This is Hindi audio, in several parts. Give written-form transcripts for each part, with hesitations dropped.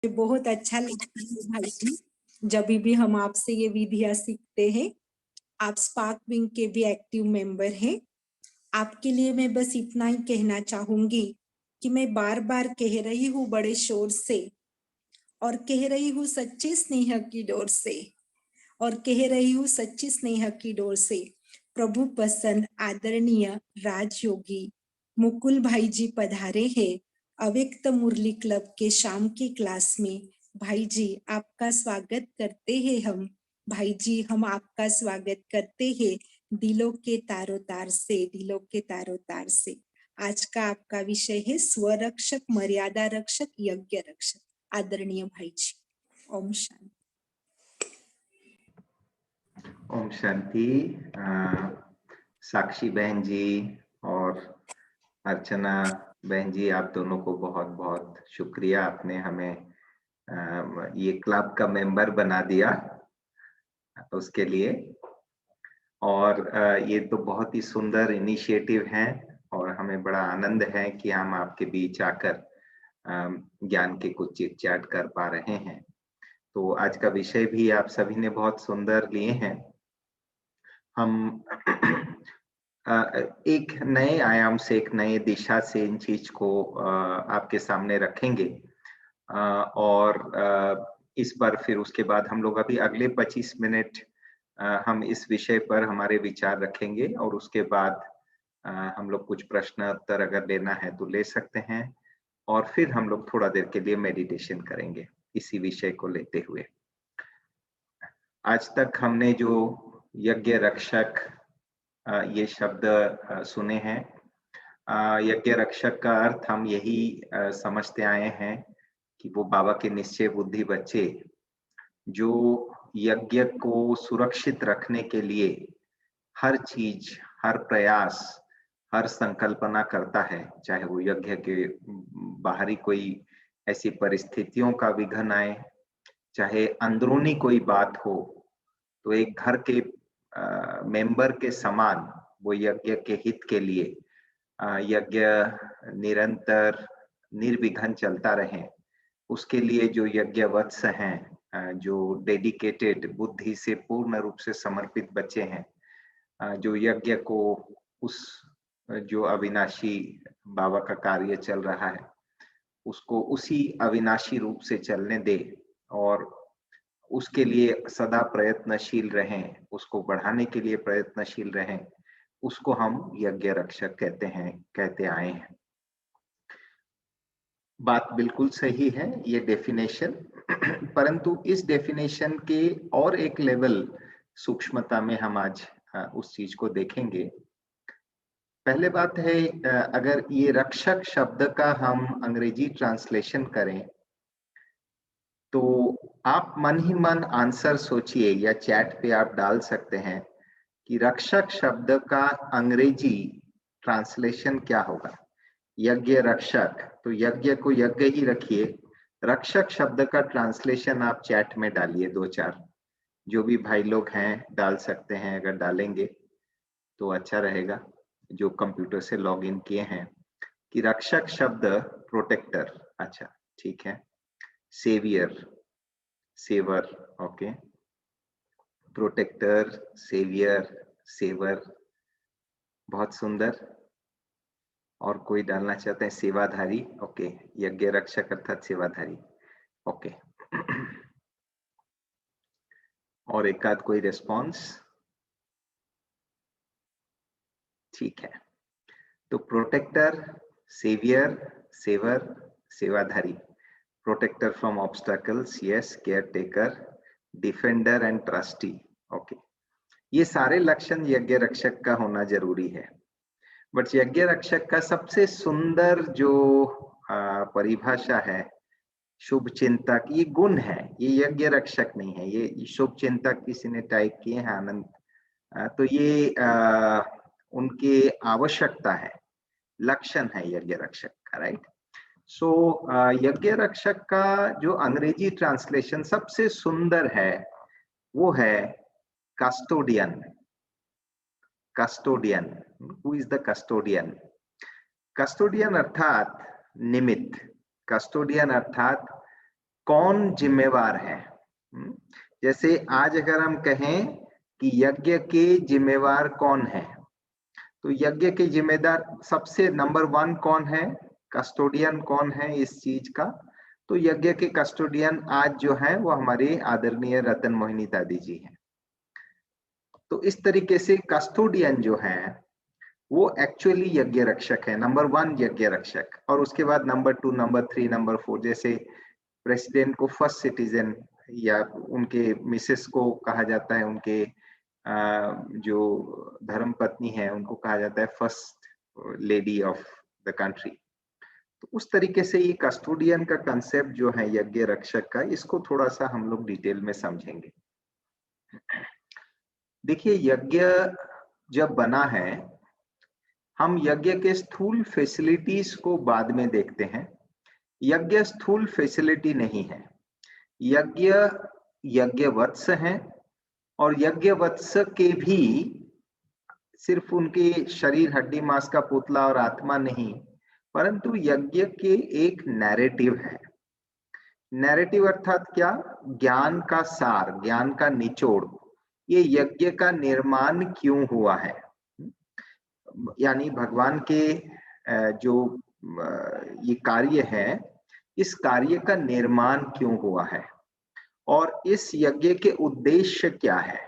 बहुत अच्छा लगता है भाई जी, जब भी हम आपसे ये विधियां सीखते हैं। आप स्पार्क विंग के भी एक्टिव मेंबर हैं। आपके लिए मैं बस इतना ही कहना चाहूंगी कि मैं बार बार कह रही हूँ बड़े शोर से, और कह रही हूँ सच्चे स्नेह की डोर से, और कह रही हूँ सच्ची स्नेह की डोर से। प्रभु पसंद आदरणीय राजयोगी मुकुल भाई जी पधारे हैं अव्यक्त मुरली क्लब के शाम की क्लास में। भाई जी आपका स्वागत करते हैं हम। भाई जी हम आपका स्वागत करते हैं दिलों के तारों तार से, दिलों के तारों तार से। आज का आपका विषय है स्वरक्षक, मर्यादा रक्षक, यज्ञ रक्षक। आदरणीय भाई जी, ओम शांति। ओम शांति। साक्षी बहन जी और अर्चना बहन जी, आप दोनों को बहुत बहुत शुक्रिया, आपने हमें ये क्लब का मेंबर बना दिया उसके लिए। और ये तो बहुत ही सुंदर इनिशिएटिव है और हमें बड़ा आनंद है कि हम आपके बीच आकर ज्ञान के कुछ चिट चैट कर पा रहे हैं। तो आज का विषय भी आप सभी ने बहुत सुंदर लिए हैं। हम एक नए आयाम से, एक नए दिशा से इन चीज को आपके सामने रखेंगे। और इस बार फिर उसके बाद हम लोग अभी अगले 25 मिनट हम इस विषय पर हमारे विचार रखेंगे और उसके बाद हम लोग कुछ प्रश्न उत्तर अगर लेना है तो ले सकते हैं, और फिर हम लोग थोड़ा देर के लिए मेडिटेशन करेंगे इसी विषय को लेते हुए। आज तक हमने जो यज्ञ रक्षक ये शब्द सुने हैं, यज्ञ रक्षक का अर्थ हम यही समझते आए हैं कि वो बाबा के निश्चय बुद्धि बच्चे जो यज्ञ को सुरक्षित रखने के लिए हर चीज, हर प्रयास, हर संकल्पना करता है, चाहे वो यज्ञ के बाहरी कोई ऐसी परिस्थितियों का विघ्न आए, चाहे अंदरूनी कोई बात हो, तो एक घर के मेंबर के समान वो यज्ञ के हित के लिए यज्ञ निरंतर निर्विघ्न चलता रहे, उसके लिए जो यज्ञ वत्स हैं, जो डेडिकेटेड बुद्धि से पूर्ण रूप से समर्पित बच्चे हैं, जो यज्ञ को उस जो अविनाशी बाबा का कार्य चल रहा है उसको उसी अविनाशी रूप से चलने दे और उसके लिए सदा प्रयत्नशील रहें, उसको बढ़ाने के लिए प्रयत्नशील रहें, उसको हम यज्ञ रक्षक कहते आए हैं। बात बिल्कुल सही है ये डेफिनेशन, परंतु इस डेफिनेशन के और एक लेवल सूक्ष्मता में हम आज उस चीज को देखेंगे। पहले बात है, अगर ये रक्षक शब्द का हम अंग्रेजी ट्रांसलेशन करें तो आप मन ही मन आंसर सोचिए या चैट पे आप डाल सकते हैं कि रक्षक शब्द का अंग्रेजी ट्रांसलेशन क्या होगा। यज्ञ रक्षक, तो यज्ञ को यज्ञ ही रखिए, रक्षक शब्द का ट्रांसलेशन आप चैट में डालिए, 2-4 जो भी भाई लोग हैं डाल सकते हैं, अगर डालेंगे तो अच्छा रहेगा जो कंप्यूटर से लॉग इन किए हैं। कि रक्षक शब्द प्रोटेक्टर, अच्छा ठीक है, saviour, saver, okay, protector, saviour, saver, बहुत सुंदर। और कोई डालना चाहते हैं सेवाधारी, ओके, यज्ञ रक्षक अर्थात सेवाधारी, ओके। और एक आध कोई रिस्पॉन्स, ठीक है। तो प्रोटेक्टर, सेवियर, सेवर, सेवाधारी, protector from obstacles, yes, caretaker, defender and trustee, okay. ये सारे लक्षण यज्ञ रक्षक का होना जरूरी है। बट यज्ञ रक्षक का सबसे सुंदर जो परिभाषा है, शुभ चिंतक, ये गुण है, ये यज्ञ रक्षक नहीं है, ये शुभ चिंतक किसी ने टाइप किए हैं आनंद, तो ये उनकी आवश्यकता है, लक्षण है यज्ञ रक्षक का, राइट। सो यज्ञ रक्षक का जो अंग्रेजी ट्रांसलेशन सबसे सुंदर है वो है custodian. Custodian, who is the custodian? Custodian अर्थात निमित्त, कस्टोडियन अर्थात कौन जिम्मेवार है। जैसे आज अगर हम कहें कि यज्ञ के जिम्मेवार कौन है, तो यज्ञ के जिम्मेदार सबसे नंबर 1 कौन है, कस्टोडियन कौन है इस चीज का। तो यज्ञ के कस्टोडियन आज जो है वो हमारे आदरणीय रतन मोहिनी दादी जी हैं। तो इस तरीके से कस्टोडियन जो है वो एक्चुअली यज्ञ रक्षक है, नंबर 1 यज्ञ रक्षक, और उसके बाद नंबर 2, नंबर 3, नंबर 4, जैसे प्रेसिडेंट को फर्स्ट सिटीजन या उनके मिसेस को कहा जाता है, उनके जो धर्म पत्नी है उनको कहा जाता है first lady of the country. तो उस तरीके से ये कस्टोडियन का कंसेप्ट जो है यज्ञ रक्षक का, इसको थोड़ा सा हम लोग डिटेल में समझेंगे। देखिए, यज्ञ जब बना है, हम यज्ञ के स्थूल फैसिलिटीज को बाद में देखते हैं। यज्ञ स्थूल फैसिलिटी नहीं है, यज्ञ यज्ञवत्स हैं, और यज्ञवत्स के भी सिर्फ उनके शरीर हड्डी मांस का पुतला और आत्मा नहीं, परंतु यज्ञ के एक नैरेटिव है। नैरेटिव अर्थात क्या? ज्ञान का सार, ज्ञान का निचोड़, ये यज्ञ का निर्माण क्यों हुआ है, यानी भगवान के जो ये कार्य है, इस कार्य का निर्माण क्यों हुआ है और इस यज्ञ के उद्देश्य क्या है,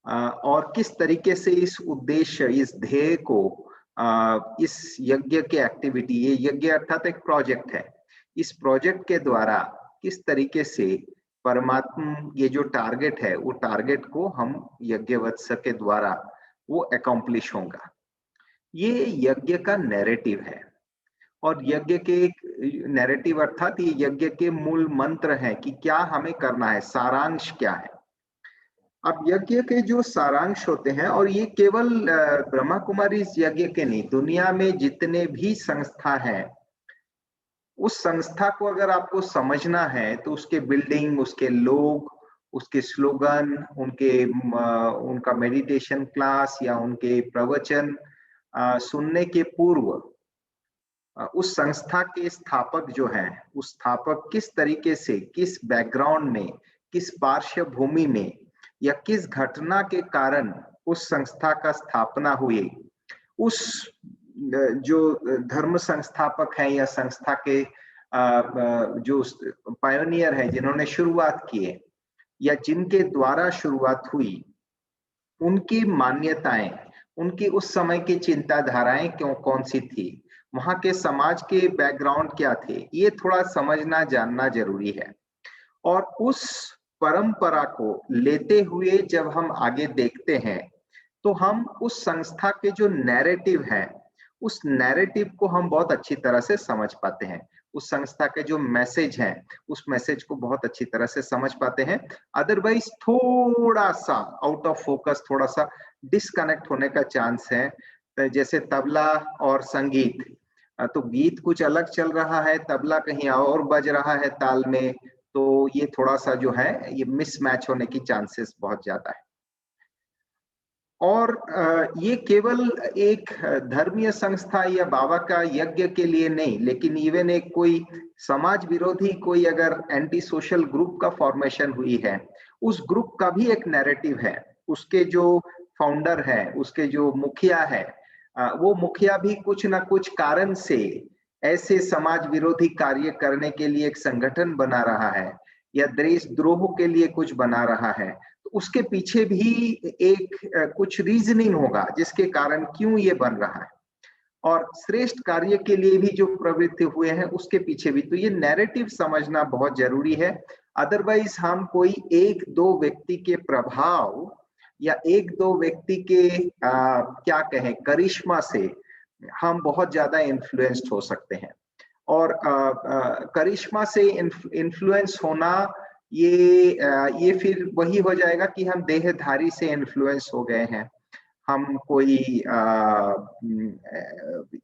और किस तरीके से इस उद्देश्य, इस ध्येय को, इस यज्ञ के एक्टिविटी, ये यज्ञ अर्थात एक प्रोजेक्ट है, इस प्रोजेक्ट के द्वारा किस तरीके से परमात्मा, ये जो टारगेट है, वो टारगेट को हम यज्ञवत्स के द्वारा वो अकॉम्प्लिश होगा। ये यज्ञ का नैरेटिव है, और यज्ञ के नैरेटिव अर्थात ये यज्ञ के मूल मंत्र है कि क्या हमें करना है, सारांश क्या है। अब यज्ञ के जो सारांश होते हैं, और ये केवल ब्रह्मा कुमारी इस यज्ञ के नहीं, दुनिया में जितने भी संस्था हैं, उस संस्था को अगर आपको समझना है तो उसके बिल्डिंग, उसके लोग, उसके स्लोगन, उनका मेडिटेशन क्लास या उनके प्रवचन सुनने के पूर्व उस संस्था के स्थापक जो हैं, उस स्थापक किस तरीके से, किस बैकग्राउंड में, किस पार्श्वभूमि में या किस घटना के कारण उस संस्था का स्थापना हुई, उस जो धर्म संस्थापक हैं या संस्था के जो पायोनियर है, जिन्होंने शुरुआत किए या जिनके द्वारा शुरुआत हुई, उनकी मान्यताएं, उनकी उस समय की चिंताधाराएं कौन सी थी, वहां के समाज के बैकग्राउंड क्या थे, ये थोड़ा समझना जानना जरूरी है। और उस परंपरा को लेते हुए जब हम आगे देखते हैं, तो हम उस संस्था के जो नैरेटिव है, उस नैरेटिव को हम बहुत अच्छी तरह से समझ पाते हैं। उस संस्था के जो मैसेज हैं, उस मैसेज को बहुत अच्छी तरह से समझ पाते हैं। अदरवाइज थोड़ा सा आउट ऑफ फोकस, थोड़ा सा डिस्कनेक्ट होने का चांस है। जैसे तबला और संगीत, तो गीत कुछ अलग चल रहा है, तबला कहीं और बज रहा है ताल में, तो ये थोड़ा सा जो है ये मिसमैच होने की चांसेस बहुत ज्यादा है। और ये केवल एक धर्मीय संस्था या बाबा का यज्ञ के लिए नहीं, लेकिन इवन एक कोई समाज विरोधी कोई अगर एंटी सोशल ग्रुप का फॉर्मेशन हुई है, उस ग्रुप का भी एक नैरेटिव है। उसके जो फाउंडर है, उसके जो मुखिया है, वो मुखिया भी कुछ ना कुछ कारण से ऐसे समाज विरोधी कार्य करने के लिए एक संगठन बना रहा है या देशद्रोह के लिए कुछ बना रहा है, तो उसके पीछे भी एक कुछ रीजनिंग होगा जिसके कारण क्यों ये बन रहा है, और श्रेष्ठ कार्य के लिए भी जो प्रवृत्ति हुए हैं उसके पीछे भी। तो ये नैरेटिव समझना बहुत जरूरी है। अदरवाइज हम कोई एक दो व्यक्ति के प्रभाव या एक दो व्यक्ति के क्या कहें करिश्मा से हम बहुत ज्यादा इन्फ्लुएंस्ड हो सकते हैं। और करिश्मा से इन्फ्लुएंस होना, ये फिर वही हो जाएगा कि हम देहधारी से इन्फ्लुएंस हो गए हैं। हम कोई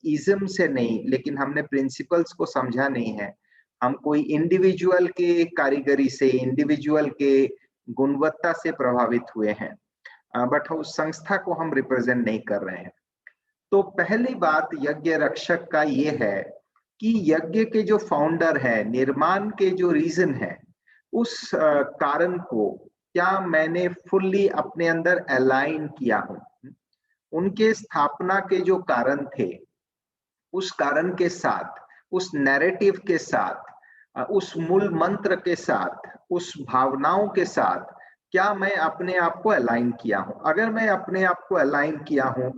इज्म से नहीं, लेकिन हमने प्रिंसिपल्स को समझा नहीं है। हम कोई इंडिविजुअल के कारीगरी से, इंडिविजुअल के गुणवत्ता से प्रभावित हुए हैं, बट उस संस्था को हम रिप्रेजेंट नहीं कर रहे हैं। तो पहली बात यज्ञ रक्षक का ये है कि यज्ञ के जो फाउंडर है, निर्माण के जो रीजन है, उस कारण को क्या मैंने फुल्ली अपने अंदर अलाइन किया हूं? उनके स्थापना के जो कारण थे, उस कारण के साथ, उस नैरेटिव के साथ, उस मूल मंत्र के साथ, उस भावनाओं के साथ क्या मैं अपने आप को अलाइन किया हूं? अगर मैं अपने आप को अलाइन किया हूं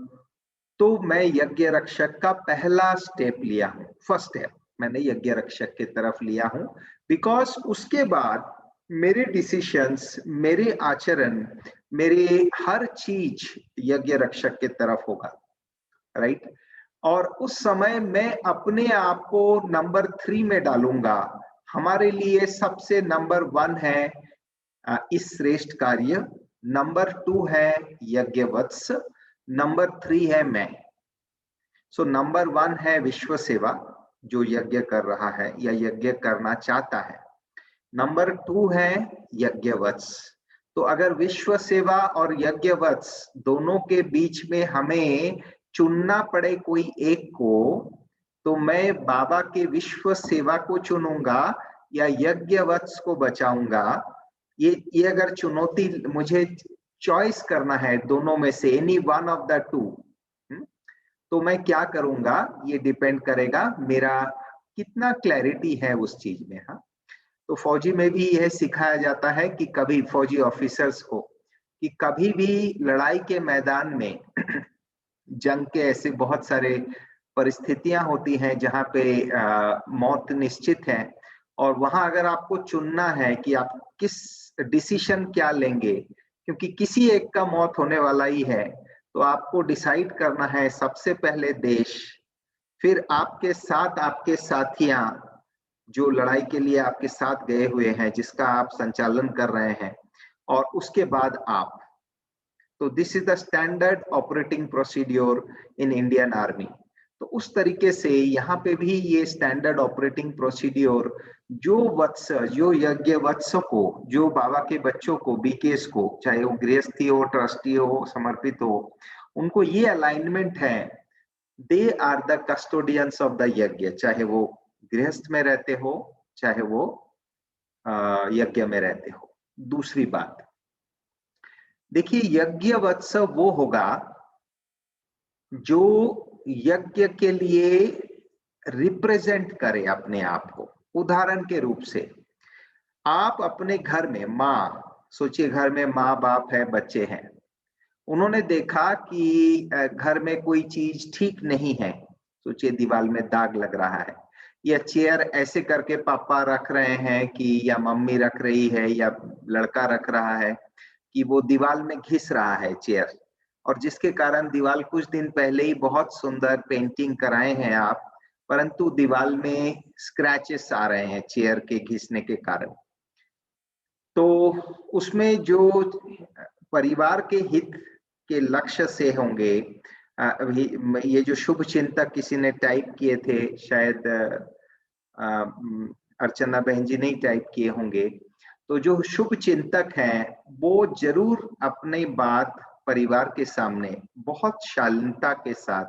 तो मैं यज्ञ रक्षक का पहला स्टेप लिया हूं, फर्स्ट स्टेप मैंने यज्ञ रक्षक की तरफ लिया हूं। बिकॉज उसके बाद मेरे डिसीशंस, मेरे आचरण, मेरे हर चीज यज्ञ रक्षक की तरफ होगा, राइट? और उस समय मैं अपने आप को नंबर 3 में डालूंगा। हमारे लिए सबसे नंबर 1 है इस श्रेष्ठ कार्य, नंबर 2 है यज्ञवत्स, नंबर 3 है मैं। सो नंबर 1 है विश्व सेवा, जो यज्ञ कर रहा है या यज्ञ करना चाहता है। नंबर 2 है यज्ञवत्स। तो अगर विश्व सेवा और यज्ञवत्स दोनों के बीच में हमें चुनना पड़े कोई एक को, तो मैं बाबा के विश्व सेवा को चुनूंगा या यज्ञवत्स को बचाऊंगा। ये अगर चुनौती, मुझे चॉइस करना है दोनों में से, any one of the two, तो मैं क्या करूंगा ये डिपेंड करेगा मेरा कितना क्लैरिटी है उस चीज में। हाँ, तो फौजी में भी यह सिखाया जाता है कि कभी फौजी ऑफिसर्स को कि कभी भी लड़ाई के मैदान में जंग के ऐसे बहुत सारे परिस्थितियां होती हैं जहां पे मौत निश्चित है, और वहां अगर आपको चुनना है कि आप किस डिसीजन क्या लेंगे, क्योंकि किसी एक का मौत होने वाला ही है, तो आपको डिसाइड करना है सबसे पहले देश, फिर आपके साथ आपके साथियां जो लड़ाई के लिए आपके साथ गए हुए हैं, जिसका आप संचालन कर रहे हैं, और उसके बाद आप। तो this is the standard operating procedure in Indian army. तो उस तरीके से यहाँ पे भी ये स्टैंडर्ड ऑपरेटिंग प्रोसीड्योर जो यज्ञ वत्स को, जो बाबा के बच्चों को, बीकेस को, चाहे वो गृहस्थी हो, ट्रस्टी हो, समर्पित हो, उनको ये अलाइनमेंट है, they are the custodians of the yagya, चाहे वो गृहस्थ में रहते हो, चाहे वो यज्ञ में रहते हो। दूसरी बात देखिए, यज्ञ वत्स वो होगा जो यज्ञ के लिए रिप्रेजेंट करे अपने आप को। उदाहरण के रूप से आप अपने घर में माँ, सोचिए घर में माँ बाप है, बच्चे हैं, उन्होंने देखा कि घर में कोई चीज ठीक नहीं है, सोचिए दीवार में दाग लग रहा है, या चेयर ऐसे करके पापा रख रहे हैं कि, या मम्मी रख रही है, या लड़का रख रहा है कि वो दीवार में घिस रहा है चेयर, और जिसके कारण दीवार कुछ दिन पहले ही बहुत सुंदर पेंटिंग कराए हैं आप, परंतु दीवार में स्क्रैचेस आ रहे हैं चेयर के घिसने के कारण। तो उसमें जो परिवार के हित के लक्ष्य से होंगे, अभी ये जो शुभ चिंतक किसी ने टाइप किए थे, शायद अर्चना बहन जी ने टाइप किए होंगे, तो जो शुभ चिंतक हैं वो जरूर अपनी बात परिवार के सामने बहुत शालीनता के साथ,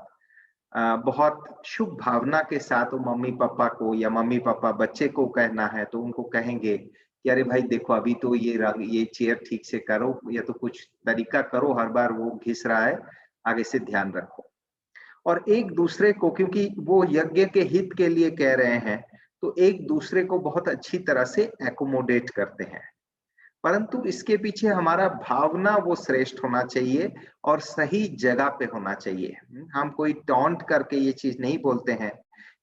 बहुत शुभ भावना के साथ वो मम्मी पापा को, या मम्मी पापा बच्चे को कहना है तो उनको कहेंगे कि अरे भाई देखो, अभी तो ये चेयर ठीक से करो, या तो कुछ तरीका करो, हर बार वो घिस रहा है, आगे से ध्यान रखो। और एक दूसरे को, क्योंकि वो यज्ञ के हित के लिए कह रहे हैं, तो एक दूसरे को बहुत अच्छी तरह से एकोमोडेट करते हैं, परंतु इसके पीछे हमारा भावना वो श्रेष्ठ होना चाहिए और सही जगह पे होना चाहिए। हम कोई टॉन्ट करके ये चीज नहीं बोलते हैं,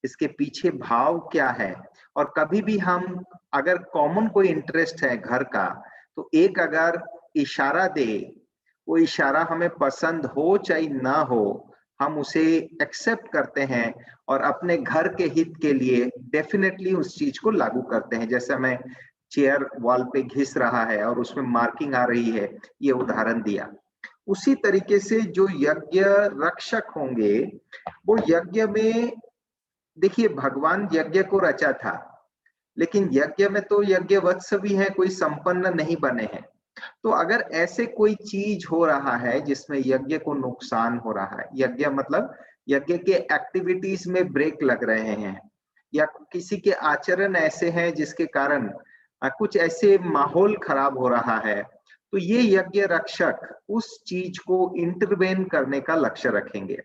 इसके पीछे भाव क्या है। और कभी भी हम अगर कॉमन कोई इंटरेस्ट है घर का, तो एक अगर इशारा दे, वो इशारा हमें पसंद हो चाहे ना हो, हम उसे एक्सेप्ट करते हैं और अपने घर के हित के लिए डेफिनेटली उस चीज को लागू करते हैं। जैसे मैं चेयर वॉल पे घिस रहा है और उसमें मार्किंग आ रही है, ये उदाहरण दिया। उसी तरीके से जो यज्ञ रक्षक होंगे, वो यज्ञ में, देखिए भगवान यज्ञ को रचा था, लेकिन यज्ञ में तो यज्ञ वत्स भी है, कोई संपन्न नहीं बने हैं। तो अगर ऐसे कोई चीज हो रहा है जिसमें यज्ञ को नुकसान हो रहा है, यज्ञ मतलब यज्ञ के एक्टिविटीज में ब्रेक लग रहे हैं, या किसी के आचरण ऐसे हैं जिसके कारण कुछ ऐसे माहौल खराब हो रहा है, तो ये यज्ञ रक्षक उस चीज को इंटरवेन करने का लक्ष्य रखेंगे।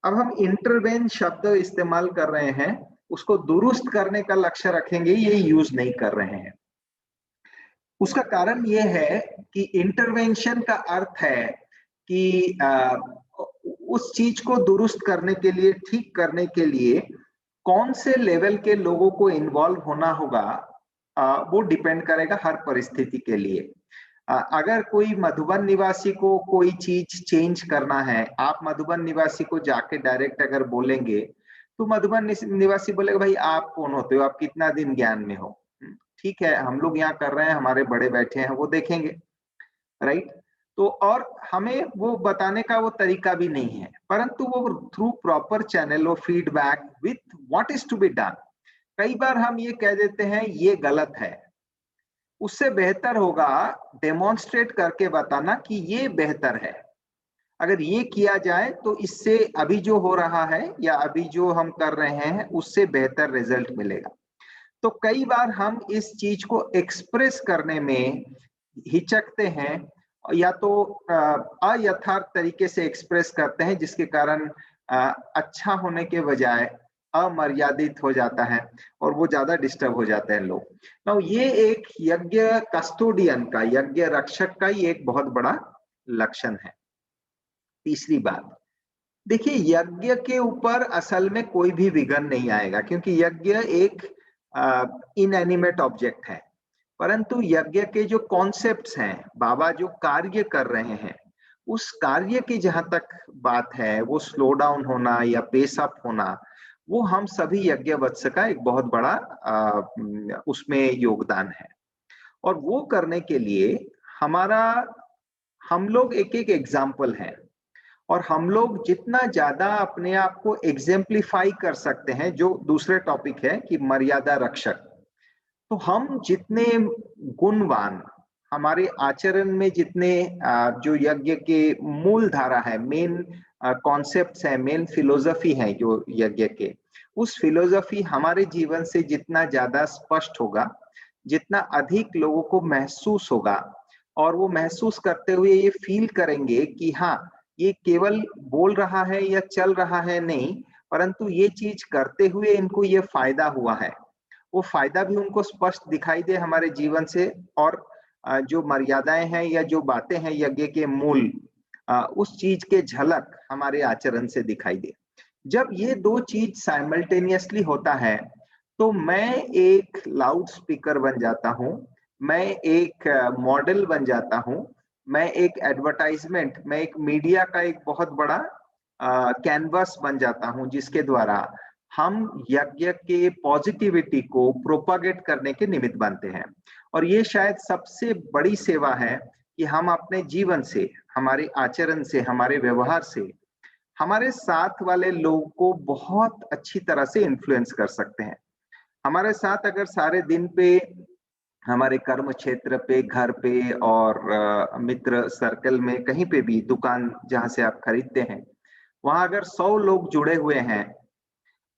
अब हम इंटरवेन शब्द इस्तेमाल कर रहे हैं, उसको दुरुस्त करने का लक्ष्य रखेंगे, ये यूज नहीं कर रहे हैं। उसका कारण ये है कि इंटरवेंशन का अर्थ है कि उस चीज को दुरुस्त करने के लिए, ठीक करने के लिए कौन से लेवल के लोगों को इन्वॉल्व होना होगा, वो डिपेंड करेगा हर परिस्थिति के लिए। अगर कोई मधुबन निवासी को कोई चीज चेंज करना है, आप मधुबन निवासी को जाके डायरेक्ट अगर बोलेंगे, तो मधुबन निवासी बोलेगा भाई आप कौन होते हो, आप कितना दिन ज्ञान में हो, ठीक है हम लोग यहाँ कर रहे हैं, हमारे बड़े बैठे हैं वो देखेंगे, राइट। तो और हमें वो बताने का वो तरीका भी नहीं है, परंतु वो थ्रू प्रॉपर चैनल और feedback with what is to be done, कई बार हम ये कह देते हैं ये गलत है, उससे बेहतर होगा डेमोन्स्ट्रेट करके बताना कि ये बेहतर है, अगर ये किया जाए तो इससे अभी जो हो रहा है या अभी जो हम कर रहे हैं उससे बेहतर रिजल्ट मिलेगा। तो कई बार हम इस चीज को एक्सप्रेस करने में हिचकते हैं, या तो अयथार्थ तरीके से एक्सप्रेस करते हैं, जिसके कारण अच्छा होने के बजाय अमर्यादित हो जाता है और वो ज्यादा डिस्टर्ब हो जाते हैं लोग। तो ये एक यज्ञ कस्टोडियन का, यज्ञ रक्षक का ही एक बहुत बड़ा लक्षण है। तीसरी बात, देखिए यज्ञ के ऊपर असल में कोई भी विघ्न नहीं आएगा, क्योंकि यज्ञ एक इनएनिमेट ऑब्जेक्ट है, परंतु यज्ञ के जो कॉन्सेप्ट्स हैं, बाबा जो कार्य कर रहे हैं, उस कार्य की जहां तक बात है, वो स्लो डाउन होना या पेस अप होना, वो हम सभी यज्ञ वत्स का एक बहुत बड़ा उसमें योगदान है। और वो करने के लिए हम लोग एक एक एग्जाम्पल हैं, और हम लोग जितना ज्यादा अपने आप को एग्जेम्पलीफाई कर सकते हैं, जो दूसरे टॉपिक है कि मर्यादा रक्षक, तो हम जितने गुणवान, हमारे आचरण में जितने जो यज्ञ के मूल धारा है, मेन कॉन्सेप्ट्स है, मेन फिलोसफी है जो यज्ञ के, उस फिलोसफी हमारे जीवन से जितना ज्यादा स्पष्ट होगा, जितना अधिक लोगों को महसूस होगा, और वो महसूस करते हुए ये फील करेंगे कि हाँ ये केवल बोल रहा है या चल रहा है नहीं, परंतु ये चीज करते हुए इनको ये फायदा हुआ है, वो फायदा भी उनको स्पष्ट दिखाई दे हमारे जीवन से, और जो मर्यादाएं हैं या जो बातें हैं यज्ञ के मूल, उस चीज के झलक हमारे आचरण से दिखाई दे। जब ये दो चीज साइमल्टेनियसली होता है, तो मैं एक लाउड स्पीकर बन जाता हूँ, मैं एक मॉडल बन जाता हूँ, मैं एक एडवर्टाइजमेंट, मैं एक मीडिया का एक बहुत बड़ा कैनवस बन जाता हूँ, जिसके द्वारा हम यज्ञ के पॉजिटिविटी को प्रोपागेट करने के निमित्त बनते हैं। और ये शायद सबसे बड़ी सेवा है कि हम अपने जीवन से, हमारे आचरण से, हमारे व्यवहार से हमारे साथ वाले लोगों को बहुत अच्छी तरह से इन्फ्लुएंस कर सकते हैं। हमारे साथ अगर सारे दिन पे, हमारे कर्म क्षेत्र पे, घर पे और मित्र सर्कल में, कहीं पे भी, दुकान जहां से आप खरीदते हैं, वहां अगर 100 लोग जुड़े हुए हैं,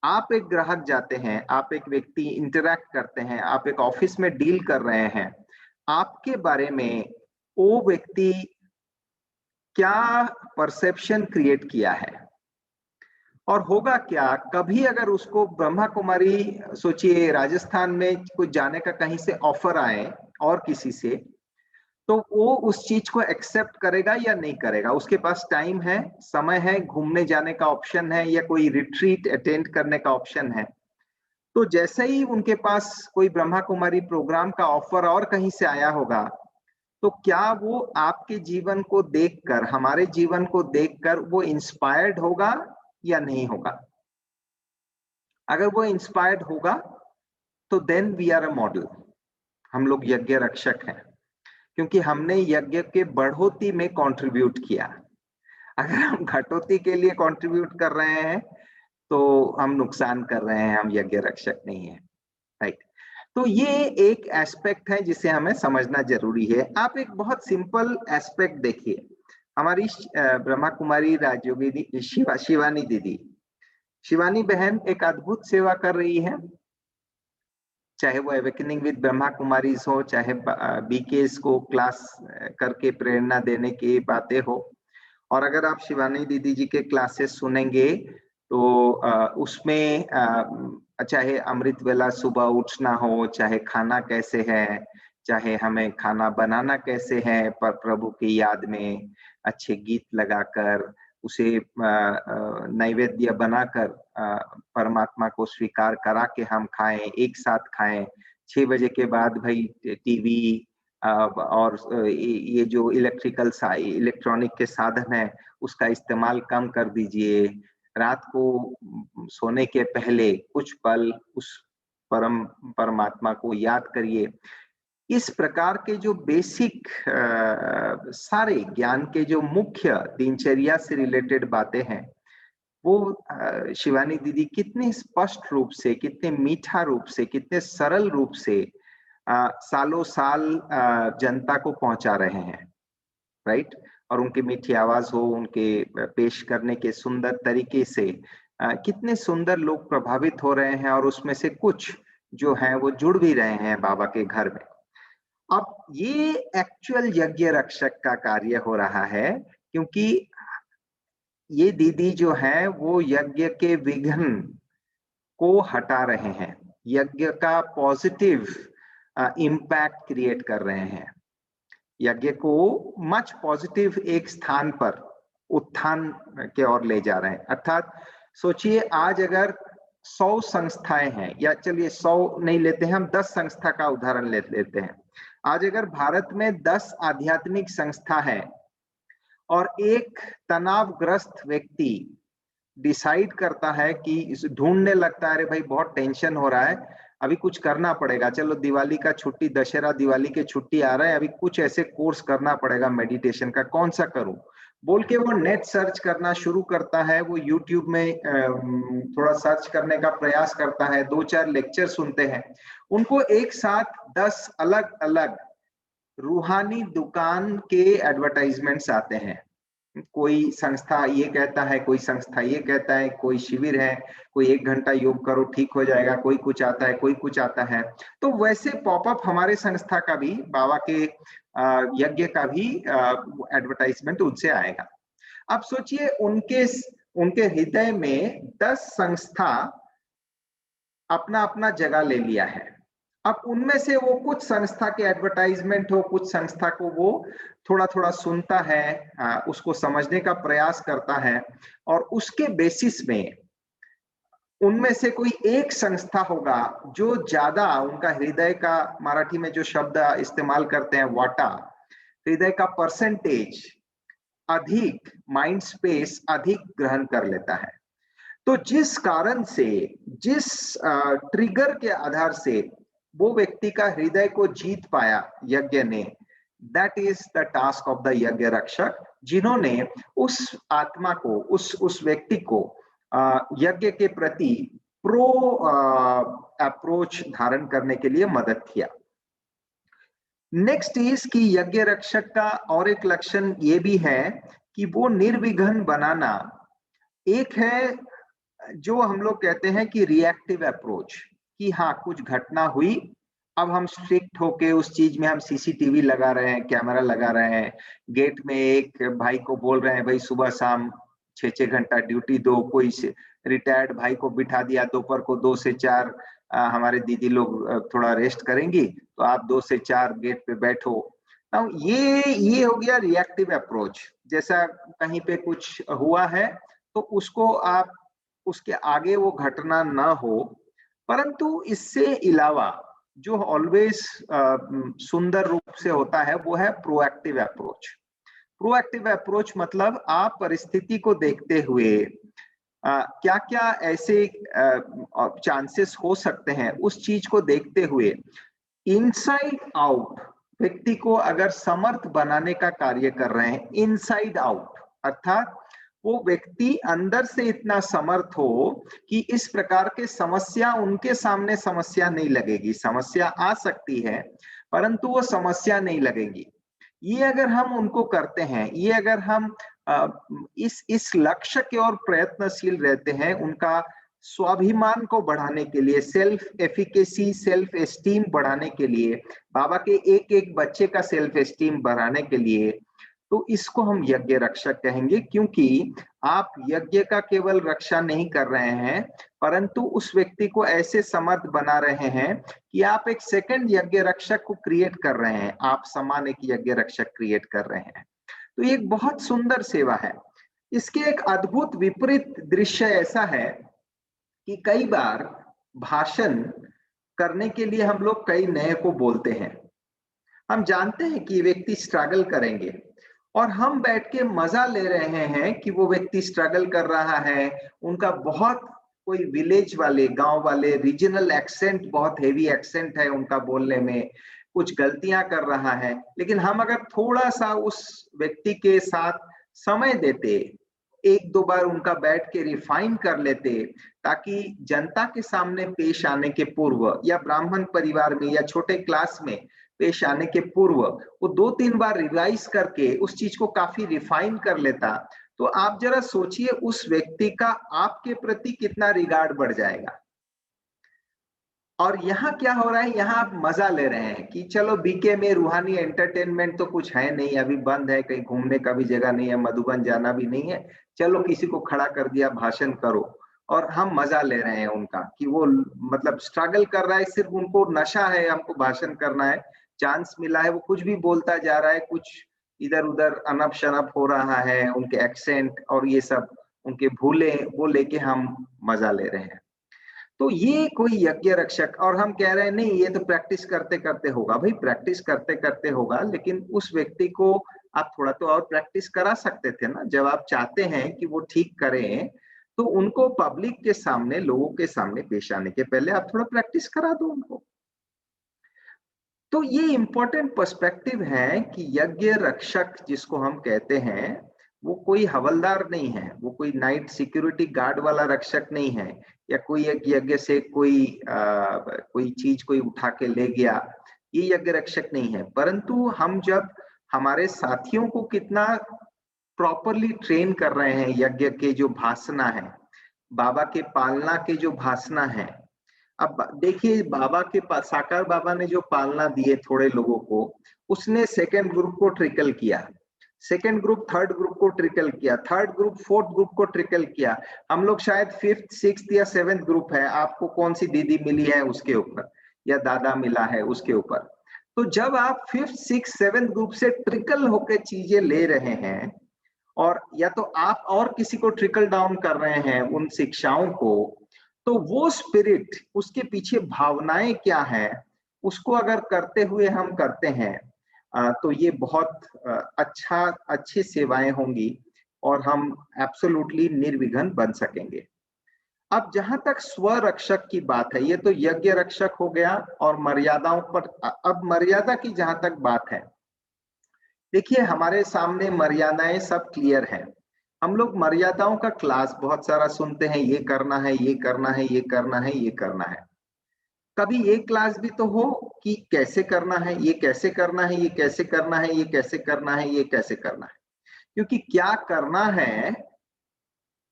आप एक ग्राहक जाते हैं, आप एक व्यक्ति इंटरैक्ट करते हैं, आप एक ऑफिस में डील कर रहे हैं, आपके बारे में वो व्यक्ति क्या परसेप्शन क्रिएट किया है, और होगा क्या, कभी अगर उसको ब्रह्मा कुमारी, सोचिए राजस्थान में कुछ जाने का कहीं से ऑफर आए और किसी से, तो वो उस चीज को एक्सेप्ट करेगा या नहीं करेगा, उसके पास टाइम है, समय है, घूमने जाने का ऑप्शन है, या कोई रिट्रीट अटेंड करने का ऑप्शन है। तो जैसे ही उनके पास कोई ब्रह्मा कुमारी प्रोग्राम का ऑफर और कहीं से आया होगा, तो क्या वो आपके जीवन को देखकर, हमारे जीवन को देखकर वो इंस्पायर्ड होगा या नहीं होगा? अगर वो इंस्पायर्ड होगा तो then we are a model, हम लोग यज्ञ रक्षक हैं, क्योंकि हमने यज्ञ के बढ़ोतरी में कंट्रीब्यूट किया। अगर हम घटोती के लिए कंट्रीब्यूट कर रहे हैं तो हम नुकसान कर रहे हैं, हम यज्ञ रक्षक नहीं है, राइट। तो ये एक एस्पेक्ट है जिसे हमें समझना जरूरी है। आप एक बहुत सिंपल एस्पेक्ट देखिए, हमारी ब्रह्मा कुमारी राजयोगिनी शिवानी दीदी, शिवानी बहन एक अद्भुत सेवा कर रही है। चाहे वो अवेकनिंग विद ब्रह्मा कुमारीज हो, चाहे बीकेएस को क्लास करके प्रेरणा देने की बातें हो। और अगर आप शिवानी दीदी जी के क्लासेस सुनेंगे तो उसमें चाहे अमृत वेला सुबह उठना हो, चाहे खाना कैसे है, चाहे हमें खाना बनाना कैसे है, पर प्रभु की याद में अच्छे गीत लगाकर उसे नैवेद्य बनाकर परमात्मा को स्वीकार करा के हम खाएं, एक साथ खाएं। 6 बजे के बाद भाई टीवी और ये जो इलेक्ट्रॉनिक के साधन है उसका इस्तेमाल कम कर दीजिए। रात को सोने के पहले कुछ पल उस परमात्मा को याद करिए। इस प्रकार के जो बेसिक सारे ज्ञान के जो मुख्य दिनचर्या से रिलेटेड बातें हैं वो शिवानी दीदी कितने स्पष्ट रूप से, कितने मीठा रूप से, कितने सरल रूप से सालों साल जनता को पहुंचा रहे हैं, राइट। और उनकी मीठी आवाज हो, उनके पेश करने के सुंदर तरीके से कितने सुंदर लोग प्रभावित हो रहे हैं और उसमें से कुछ जो हैं वो जुड़ भी रहे हैं बाबा के घर में। अब ये एक्चुअल यज्ञ रक्षक का कार्य हो रहा है, क्योंकि ये दीदी जो है वो यज्ञ के विघ्न को हटा रहे हैं, यज्ञ का पॉजिटिव इम्पैक्ट क्रिएट कर रहे हैं, यज्ञ को मच पॉजिटिव एक स्थान पर उत्थान के ओर ले जा रहे हैं। अर्थात सोचिए आज अगर 100 संस्थाएं हैं, या चलिए 100 नहीं लेते हैं हम, 10 संस्था का उदाहरण लेते हैं। आज अगर भारत में 10 आध्यात्मिक संस्था है और एक तनावग्रस्त व्यक्ति डिसाइड करता है कि ढूंढने लगता है, अरे भाई बहुत टेंशन हो रहा है, अभी कुछ करना पड़ेगा, चलो दिवाली का छुट्टी, दशहरा दिवाली के छुट्टी आ रहा है, अभी कुछ ऐसे कोर्स करना पड़ेगा मेडिटेशन का, कौन सा करूं बोल के वो नेट सर्च करना शुरू करता है, वो यूट्यूब में थोड़ा सर्च करने का प्रयास करता है, 2-4 लेक्चर सुनते हैं, उनको एक साथ 10 अलग अलग रूहानी दुकान के एडवर्टाइजमेंट्स आते हैं। कोई संस्था ये कहता है, कोई संस्था ये कहता है, कोई शिविर है, कोई 1 घंटा योग करो ठीक हो जाएगा, कोई कुछ आता है, कोई कुछ आता है। तो वैसे पॉपअप हमारे संस्था का भी, बाबा के यज्ञ का भी एडवर्टाइजमेंट उनसे आएगा। अब सोचिए उनके हृदय में 10 संस्था अपना अपना जगह ले लिया है। अब उनमें से वो कुछ संस्था के एडवर्टाइजमेंट हो, कुछ संस्था को वो थोड़ा थोड़ा सुनता है, उसको समझने का प्रयास करता है, और उसके बेसिस में उनमें से कोई एक संस्था होगा जो ज्यादा उनका हृदय का, मराठी में जो शब्द इस्तेमाल करते हैं वाटा, हृदय का परसेंटेज अधिक, माइंड स्पेस अधिक ग्रहण कर लेता है। तो जिस कारण से, जिस ट्रिगर के आधार से वो व्यक्ति का हृदय को जीत पाया यज्ञ ने, that is the task of the यज्ञ रक्षक, जिन्होंने उस आत्मा को, उस व्यक्ति को यज्ञ के प्रति प्रो अप्रोच धारण करने के लिए मदद किया। नेक्स्ट इज कि यज्ञ रक्षक का और एक लक्षण ये भी है कि वो निर्विघ्न बनाना। एक है जो हम लोग कहते हैं कि रिएक्टिव अप्रोच, कि हाँ कुछ घटना हुई, अब हम स्ट्रिक्ट होके उस चीज में हम सीसीटीवी लगा रहे हैं, कैमरा लगा रहे हैं, गेट में एक भाई को बोल रहे हैं भाई सुबह शाम 6-6 घंटा ड्यूटी दो, कोई रिटायर्ड भाई को बिठा दिया दोपहर को 2 से 4 हमारे दीदी लोग थोड़ा रेस्ट करेंगी तो आप 2 से 4 गेट पे बैठो। ये हो गया रिएक्टिव अप्रोच। जैसा कहीं पे कुछ हुआ है तो उसको आप, उसके आगे वो घटना ना हो, परंतु इससे अलावा जो ऑलवेज सुंदर रूप से होता है वो है प्रोएक्टिव अप्रोच। प्रोएक्टिव अप्रोच मतलब आप परिस्थिति को देखते हुए क्या क्या ऐसे चांसेस हो सकते हैं, उस चीज को देखते हुए इनसाइड आउट व्यक्ति को अगर समर्थ बनाने का कार्य कर रहे हैं, इनसाइड आउट अर्थात वो व्यक्ति अंदर से इतना समर्थ हो कि इस प्रकार के समस्या उनके सामने समस्या नहीं लगेगी, समस्या आ सकती है परंतु वो समस्या नहीं लगेगी। ये अगर हम उनको करते हैं, ये अगर हम इस लक्ष्य की ओर प्रयत्नशील रहते हैं, उनका स्वाभिमान को बढ़ाने के लिए, सेल्फ एफिकेसी, सेल्फ एस्टीम बढ़ाने के लिए, बाबा के एक एक बच्चे का सेल्फ एस्टीम बढ़ाने के लिए, तो इसको हम यज्ञ रक्षक कहेंगे। क्योंकि आप यज्ञ का केवल रक्षा नहीं कर रहे हैं, परंतु उस व्यक्ति को ऐसे समर्थ बना रहे हैं कि आप एक सेकंड यज्ञ रक्षक को क्रिएट कर रहे हैं, आप समान एक यज्ञ रक्षक क्रिएट कर रहे हैं। तो ये एक बहुत सुंदर सेवा है। इसके एक अद्भुत विपरीत दृश्य ऐसा है कि कई बार भाषण करने के लिए हम लोग कई नए को बोलते हैं। हम जानते हैं कि व्यक्ति स्ट्रगल करेंगे और हम बैठ के मजा ले रहे हैं कि वो व्यक्ति स्ट्रगल कर रहा है, उनका बहुत कोई विलेज वाले, गांव वाले रीजनल एक्सेंट, बहुत हेवी एक्सेंट है उनका बोलने में, कुछ गलतियां कर रहा है। लेकिन हम अगर थोड़ा सा उस व्यक्ति के साथ समय देते, एक दो बार उनका बैठ के रिफाइन कर लेते, ताकि जनता के सामने पेश आने के पूर्व या ब्राह्मण परिवार में या छोटे क्लास में पेश आने के पूर्व वो 2-3 बार रिवाइज करके उस चीज को काफी रिफाइन कर लेता, तो आप जरा सोचिए उस व्यक्ति का आपके प्रति कितना रिगार्ड बढ़ जाएगा। और यहाँ क्या हो रहा है, यहाँ आप मजा ले रहे हैं कि चलो बीके में रूहानी एंटरटेनमेंट तो कुछ है नहीं, अभी बंद है, कहीं घूमने का भी जगह नहीं है, मधुबन जाना भी नहीं है, चलो किसी को खड़ा कर दिया, भाषण करो। और हम मजा ले रहे हैं उनका कि वो मतलब स्ट्रगल कर रहा है, सिर्फ उनको नशा है, हमको भाषण करना है, चांस मिला है, वो कुछ भी बोलता जा रहा है, कुछ इधर उधर अनप शनप हो रहा है, उनके एक्सेंट और ये सब उनके भूले वो लेके हम मजा ले रहे हैं। तो ये कोई यज्ञ रक्षक, और हम कह रहे हैं नहीं ये तो प्रैक्टिस करते करते होगा। भाई प्रैक्टिस करते करते होगा, लेकिन उस व्यक्ति को आप थोड़ा तो और प्रैक्टिस करा सकते थे ना। जब आप चाहते हैं कि वो ठीक करें, तो उनको पब्लिक के सामने, लोगों के सामने पेश आने के पहले आप थोड़ा प्रैक्टिस करा दो उनको। तो ये इंपॉर्टेंट पर्सपेक्टिव है कि यज्ञ रक्षक जिसको हम कहते हैं, वो कोई हवलदार नहीं है, वो कोई नाइट सिक्योरिटी गार्ड वाला रक्षक नहीं है, या कोई एक यज्ञ से कोई चीज कोई उठा के ले गया, ये यज्ञ रक्षक नहीं है। परंतु हम जब हमारे साथियों को कितना प्रॉपरली ट्रेन कर रहे हैं, यज्ञ के जो भासना है, बाबा के पालना के जो भासना है। अब देखिए बाबा के पास साकार बाबा ने जो पालना दिए थोड़े लोगों को, उसने सेकेंड ग्रुप को ट्रिकल किया, सेकेंड ग्रुप थर्ड ग्रुप को ट्रिकल किया, थर्ड ग्रुप फोर्थ ग्रुप को ट्रिकल किया। हम लोग शायद फिफ्थ सिक्स्थ या सेवेंथ ग्रुप है, आपको कौन सी दीदी मिली है उसके ऊपर, या दादा मिला है उसके ऊपर। तो जब आप फिफ्थ सिक्स सेवेंथ ग्रुप से ट्रिकल होकर चीजें ले रहे हैं, और या तो आप और किसी को ट्रिकल डाउन कर रहे हैं उन शिक्षाओं को, तो वो स्पिरिट, उसके पीछे भावनाएं क्या है, उसको अगर करते हुए हम करते हैं, तो ये बहुत अच्छी सेवाएं होंगी और हम एब्सोल्युटली निर्विघ्न बन सकेंगे। अब जहां तक स्वरक्षक की बात है, ये तो यज्ञ रक्षक हो गया, और मर्यादाओं पर अब मर्यादा की जहां तक बात है, देखिए हमारे सामने मर्यादाएं सब क्लियर हैं। हम लोग मर्यादाओं का क्लास बहुत सारा सुनते हैं, ये करना है, ये करना है, ये करना है, ये करना है। कभी ये क्लास भी तो हो कि कैसे करना है, ये कैसे करना है, ये कैसे करना है, ये कैसे करना है, ये कैसे करना है। क्योंकि क्या करना है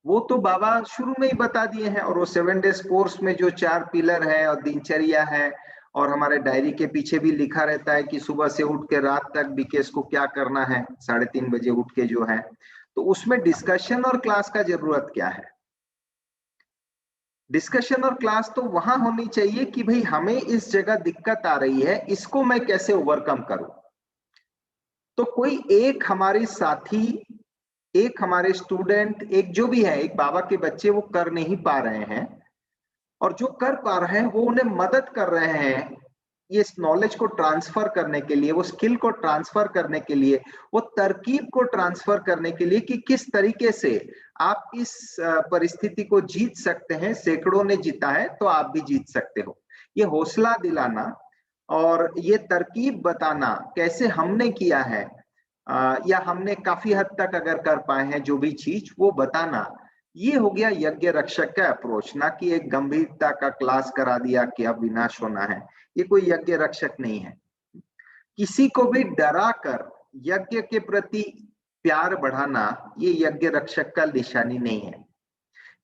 वो तो बाबा शुरू में ही बता दिए हैं, और वो 7 डेज कोर्स में जो 4 पिलर है और दिनचर्या है, और हमारे डायरी के पीछे भी लिखा रहता है कि सुबह से उठ के रात तक बीकेएस को क्या करना है, 3:30 बजे उठ के जो है, तो उसमें डिस्कशन और क्लास का जरूरत क्या है। डिस्कशन और क्लास तो वहां होनी चाहिए कि भाई हमें इस जगह दिक्कत आ रही है, इसको मैं कैसे ओवरकम करूं। तो कोई एक हमारी साथी, एक हमारे स्टूडेंट, एक जो भी है, एक बाबा के बच्चे वो कर नहीं पा रहे हैं, और जो कर पा रहे हैं वो उन्हें मदद कर रहे हैं ये नॉलेज को ट्रांसफर करने के लिए, वो स्किल को ट्रांसफर करने के लिए, वो तरकीब को ट्रांसफर करने के लिए कि किस तरीके से आप इस परिस्थिति को जीत सकते हैं। सैकड़ों ने जीता है तो आप भी जीत सकते हो। ये हौसला दिलाना और ये तरकीब बताना कैसे हमने किया है, या हमने काफी हद तक अगर कर पाए हैं जो भी चीज वो बताना, ये हो गया यज्ञ रक्षक का अप्रोच। ना कि एक गंभीरता का क्लास करा दिया कि अब विनाश होना है, ये कोई यज्ञ रक्षक नहीं है। किसी को भी डरा कर यज्ञ के प्रति प्यार बढ़ाना, ये यज्ञ रक्षक का निशानी नहीं है।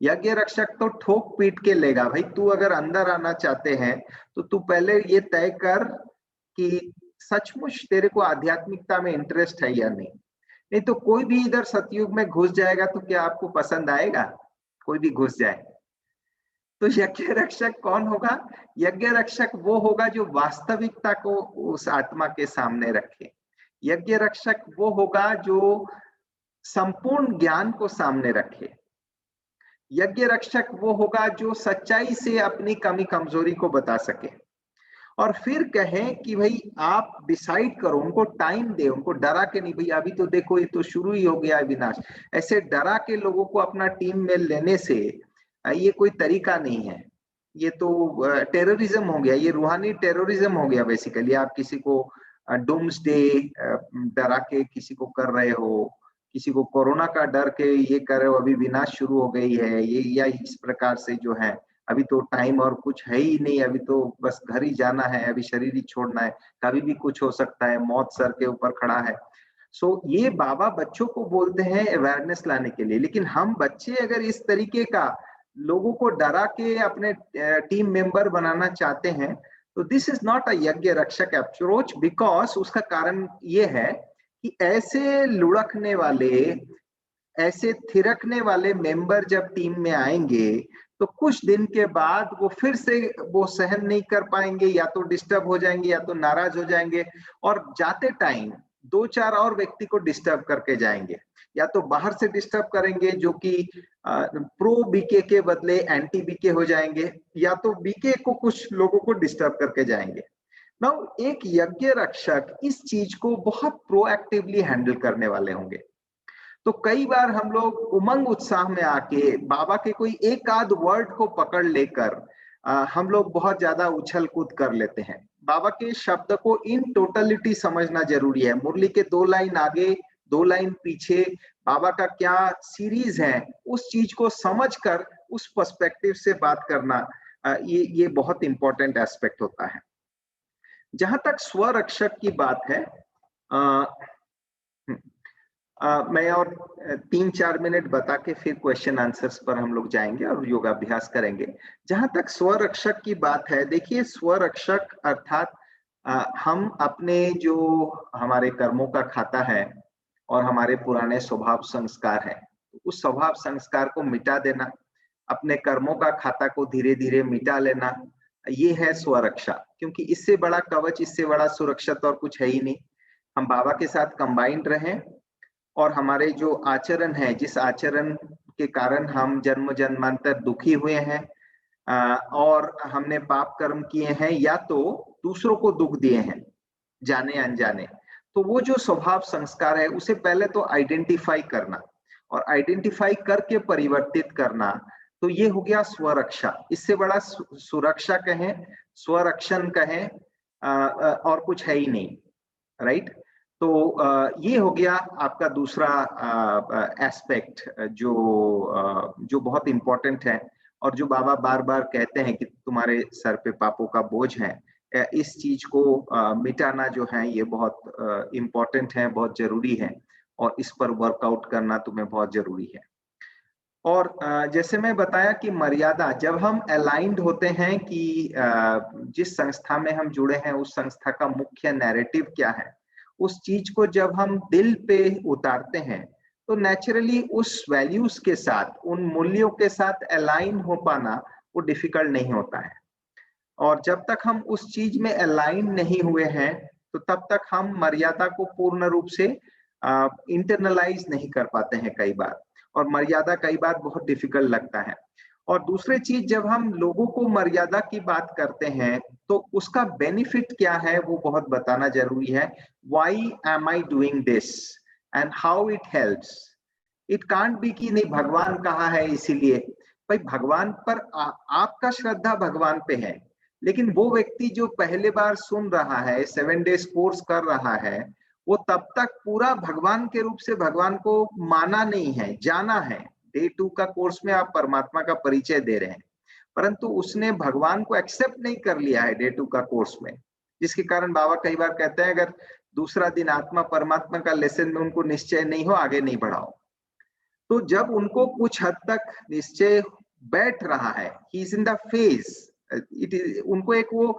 यज्ञ रक्षक तो ठोक पीट के लेगा, भाई तू अगर अंदर आना चाहते हैं तो तू पहले ये तय कर कि सचमुच तेरे को आध्यात्मिकता में इंटरेस्ट है या नहीं। नहीं तो कोई भी इधर सतयुग में घुस जाएगा तो क्या आपको पसंद आएगा? कोई भी घुस जाए। तो यज्ञ रक्षक कौन होगा? यज्ञ रक्षक वो होगा जो वास्तविकता को उस आत्मा के सामने रखे। यज्ञ रक्षक वो होगा जो संपूर्ण ज्ञान को सामने रखे। यज्ञ रक्षक वो होगा जो सच्चाई से अपनी कमी कमजोरी को बता सके और फिर कहें कि भाई आप डिसाइड करो, उनको टाइम दे, उनको डरा के नहीं, भाई अभी तो देखो ये तो शुरू ही हो गया विनाश। ऐसे डरा के लोगों को अपना टीम में लेने से ये कोई तरीका नहीं है। ये तो टेररिज्म हो गया, ये रूहानी टेररिज्म हो गया बेसिकली। आप किसी को डूम्सडे डरा के किसी को कर रहे हो, किसी को कोरोना का डर के ये कर रहे हो, अभी विनाश शुरू हो गई है ये, या इस प्रकार से जो है अभी तो टाइम और कुछ है ही नहीं, अभी तो बस घर ही जाना है, अभी शरीर ही छोड़ना है, कभी भी कुछ हो सकता है, मौत सर के ऊपर खड़ा है। सो ये बाबा बच्चों को बोलते हैं अवेयरनेस लाने के लिए। लेकिन हम बच्चे अगर इस तरीके का लोगों को डरा के अपने टीम मेंबर बनाना चाहते हैं तो दिस इज नॉट अ यज्ञ रक्षक अप्रोच, बिकॉज उसका कारण ये है कि ऐसे लुढ़कने वाले, ऐसे थिरकने वाले मेंबर जब टीम में आएंगे तो कुछ दिन के बाद वो फिर से वो सहन नहीं कर पाएंगे, या तो डिस्टर्ब हो जाएंगे या तो नाराज हो जाएंगे और जाते टाइम 2-4 और व्यक्ति को डिस्टर्ब करके जाएंगे, या तो बाहर से डिस्टर्ब करेंगे जो कि प्रो बीके के बदले एंटी बीके हो जाएंगे, या तो बीके को कुछ लोगों को डिस्टर्ब करके जाएंगे। नाउ एक यज्ञ रक्षक इस चीज को बहुत प्रोएक्टिवली हैंडल करने वाले होंगे। तो कई बार हम लोग उमंग उत्साह में आके बाबा के कोई एक आध वर्ड को पकड़ लेकर हम लोग बहुत ज्यादा उछल कूद कर लेते हैं। बाबा के शब्द को इन टोटलिटी समझना जरूरी है। मुरली के 2 लाइन आगे 2 लाइन पीछे बाबा का क्या सीरीज है, उस चीज को समझकर उस पर्सपेक्टिव से बात करना ये बहुत इंपॉर्टेंट एस्पेक्ट होता है। जहां तक स्वरक्षक की बात है, मैं और 3-4 मिनट बता के फिर क्वेश्चन आंसर्स पर हम लोग जाएंगे और योगाभ्यास करेंगे। जहां तक स्वरक्षक की बात है, देखिए स्वरक्षक अर्थात हम अपने जो हमारे कर्मों का खाता है और हमारे पुराने स्वभाव संस्कार है, उस स्वभाव संस्कार को मिटा देना, अपने कर्मों का खाता को धीरे धीरे मिटा लेना, ये है स्वरक्षा। क्योंकि इससे बड़ा कवच, इससे बड़ा सुरक्षित और कुछ है ही नहीं। हम बाबा के साथ कंबाइंड रहें और हमारे जो आचरण है, जिस आचरण के कारण हम जन्म जन्मांतर दुखी हुए हैं और हमने पाप कर्म किए हैं या तो दूसरों को दुख दिए हैं जाने अनजाने, तो वो जो स्वभाव संस्कार है उसे पहले तो आइडेंटिफाई करना और आइडेंटिफाई करके परिवर्तित करना, तो ये हो गया स्वरक्षा। इससे बड़ा सुरक्षा कहें, स्वरक्षण कहें और कुछ है ही नहीं, राइट। तो ये हो गया आपका दूसरा एस्पेक्ट जो बहुत इंपॉर्टेंट है और जो बाबा बार बार कहते हैं कि तुम्हारे सर पे पापों का बोझ है। इस चीज को मिटाना जो है ये बहुत इंपॉर्टेंट है, बहुत जरूरी है और इस पर वर्कआउट करना तुम्हें बहुत जरूरी है। और जैसे मैं बताया कि मर्यादा, जब हम अलाइंड होते हैं कि जिस संस्था में हम जुड़े हैं उस संस्था का मुख्य नैरेटिव क्या है, उस चीज को जब हम दिल पे उतारते हैं तो नेचुरली उस वैल्यूज के साथ, उन मूल्यों के साथ अलाइन हो पाना वो डिफिकल्ट नहीं होता है। और जब तक हम उस चीज में अलाइन नहीं हुए हैं तो तब तक हम मर्यादा को पूर्ण रूप से इंटरनलाइज नहीं कर पाते हैं कई बार, और मर्यादा कई बार बहुत डिफिकल्ट लगता है। और दूसरी चीज, जब हम लोगों को मर्यादा की बात करते हैं तो उसका बेनिफिट क्या है वो बहुत बताना जरूरी है। Why am I doing this and how it helps. It can't be कि नहीं भगवान कहा है इसीलिए। भाई भगवान पर आपका श्रद्धा भगवान पे है, लेकिन वो व्यक्ति जो पहले बार सुन रहा है, 7 डेज कोर्स कर रहा है, वो तब तक पूरा भगवान के रूप से भगवान को माना नहीं है, जाना है। डे 2 का कोर्स में आप परमात्मा का परिचय दे रहे हैं, परंतु उसने भगवान को एक्सेप्ट नहीं कर लिया है डे 2 का कोर्स में, जिसके कारण बाबा कई बार कहते हैं अगर दूसरा दिन आत्मा परमात्मा का लेसन में उनको निश्चय नहीं हो, आगे नहीं बढ़ाओ। तो जब उनको कुछ हद तक निश्चय बैठ रहा है, he is in the phase, it is, उनको एक वो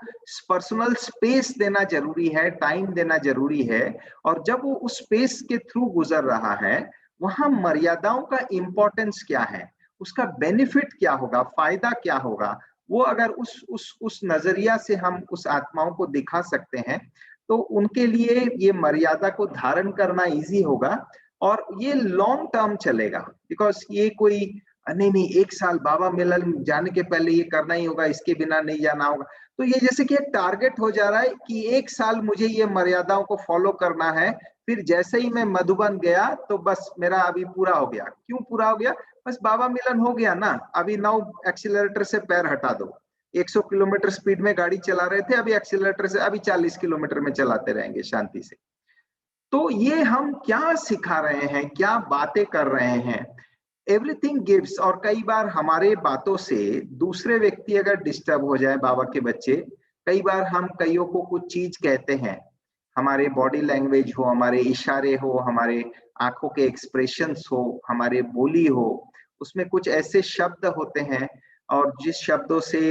पर्सनल स्पेस देना जरूरी है, टाइम देना जरूरी है। और जब वो उस स्पेस के थ्रू गुजर रहा है, वहां मर्यादाओं का इंपॉर्टेंस क्या है, उसका बेनिफिट क्या होगा, फायदा क्या होगा, वो अगर उस नजरिया से हम उस आत्माओं को दिखा सकते हैं, तो उनके लिए ये मर्यादा को धारण करना इजी होगा और ये लॉन्ग टर्म चलेगा। बिकॉज ये कोई नहीं 1 साल बाबा मिलन जाने के पहले ये करना ही होगा, इसके बिना नहीं जाना होगा, तो ये जैसे कि एक टारगेट हो जा रहा है कि 1 साल मुझे ये मर्यादाओं को फॉलो करना है, फिर जैसे ही मैं मधुबन गया तो बस मेरा अभी पूरा हो गया। क्यों पूरा हो गया? बस बाबा मिलन हो गया ना, अभी नाउ एक्सीलरेटर से पैर हटा दो। 100 किलोमीटर स्पीड में गाड़ी चला रहे थे, अभी एक्सीलरेटर से अभी 40 किलोमीटर में चलाते रहेंगे शांति से। तो ये हम क्या सिखा रहे हैं, क्या बातें कर रहे हैं? Everything gives. और कई बार हमारे बातों से दूसरे व्यक्ति अगर डिस्टर्ब हो जाए, बाबा के बच्चे, कई बार हम कईयों को कुछ चीज कहते हैं, हमारे बॉडी लैंग्वेज हो, हमारे इशारे हो, हमारे आंखों के एक्सप्रेशंस हो, हमारे बोली हो, उसमें कुछ ऐसे शब्द होते हैं और जिस शब्दों से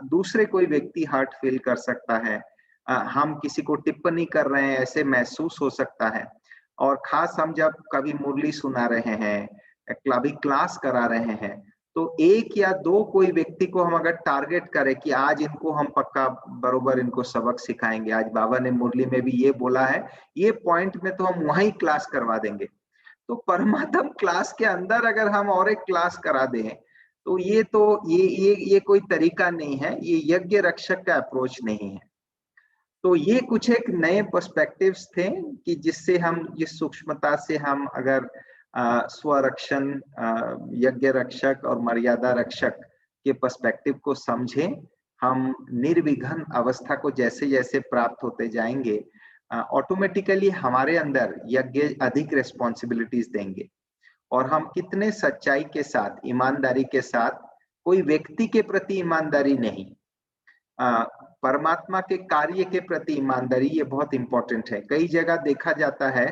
दूसरे कोई व्यक्ति हर्ट फील कर सकता है, हम किसी को टिप्पणी कर रहे हैं ऐसे महसूस हो सकता है। और खास हम जब कभी मुरली सुना रहे हैं, कभी क्लास करा रहे हैं, तो 1 या 2 कोई व्यक्ति को हम अगर टारगेट करें कि आज इनको हम पक्का बरोबर इनको सबक सिखाएंगे, आज बाबा ने मुरली में भी ये बोला है, ये पॉइंट में तो हम वहीं क्लास करवा देंगे। तो परमात्म क्लास के अंदर अगर हम और एक क्लास करा दें, तो ये कोई तरीका नहीं है, ये यज्ञ रक्षक का अप्रोच नहीं है। तो ये कुछ एक नए पर्सपेक्टिव्स थे कि जिससे हम, जिस सूक्ष्मता से हम अगर स्वरक्षण, यज्ञ रक्षक और मर्यादा रक्षक के पर्सपेक्टिव को समझें, हम निर्विघ्न अवस्था को जैसे जैसे प्राप्त होते जाएंगे, ऑटोमेटिकली हमारे अंदर यज्ञ अधिक रिस्पॉन्सिबिलिटीज देंगे। और हम कितने सच्चाई के साथ, ईमानदारी के साथ, कोई व्यक्ति के प्रति ईमानदारी नहीं, परमात्मा के कार्य के प्रति ईमानदारी, ये बहुत इंपॉर्टेंट है। कई जगह देखा जाता है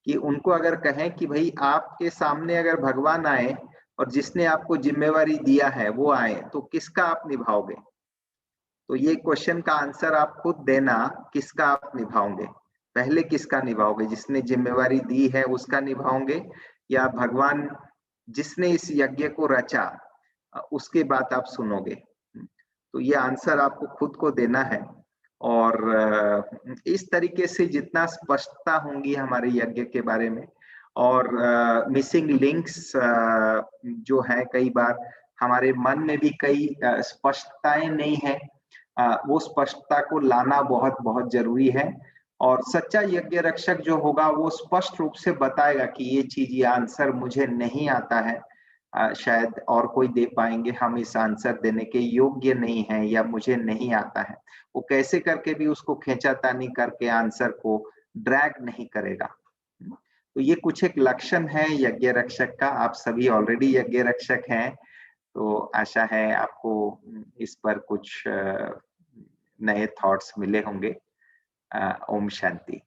कि उनको अगर कहें कि भाई आपके सामने अगर भगवान आए और जिसने आपको जिम्मेवारी दिया है वो आए, तो किसका आप निभाओगे? तो ये क्वेश्चन का आंसर आप खुद देना, किसका आप निभाओगे? पहले किसका निभाओगे? जिसने जिम्मेवारी दी है उसका निभाओगे, या भगवान जिसने इस यज्ञ को रचा उसके बात आप सुनोगे? तो ये आंसर आपको खुद को देना है। और इस तरीके से जितना स्पष्टता होंगी हमारे यज्ञ के बारे में, और मिसिंग लिंक्स जो है, कई बार हमारे मन में भी कई स्पष्टताएं नहीं है, वो स्पष्टता को लाना बहुत बहुत जरूरी है। और सच्चा यज्ञ रक्षक जो होगा वो स्पष्ट रूप से बताएगा कि ये चीज, ये आंसर मुझे नहीं आता है, शायद और कोई दे पाएंगे, हम इस आंसर देने के योग्य नहीं है या मुझे नहीं आता है। वो कैसे करके भी उसको खींचातानी करके आंसर को ड्रैग नहीं करेगा। तो ये कुछ एक लक्षण है यज्ञ रक्षक का। आप सभी ऑलरेडी यज्ञ रक्षक हैं, तो आशा है आपको इस पर कुछ नए थॉट्स मिले होंगे। ओम शांति।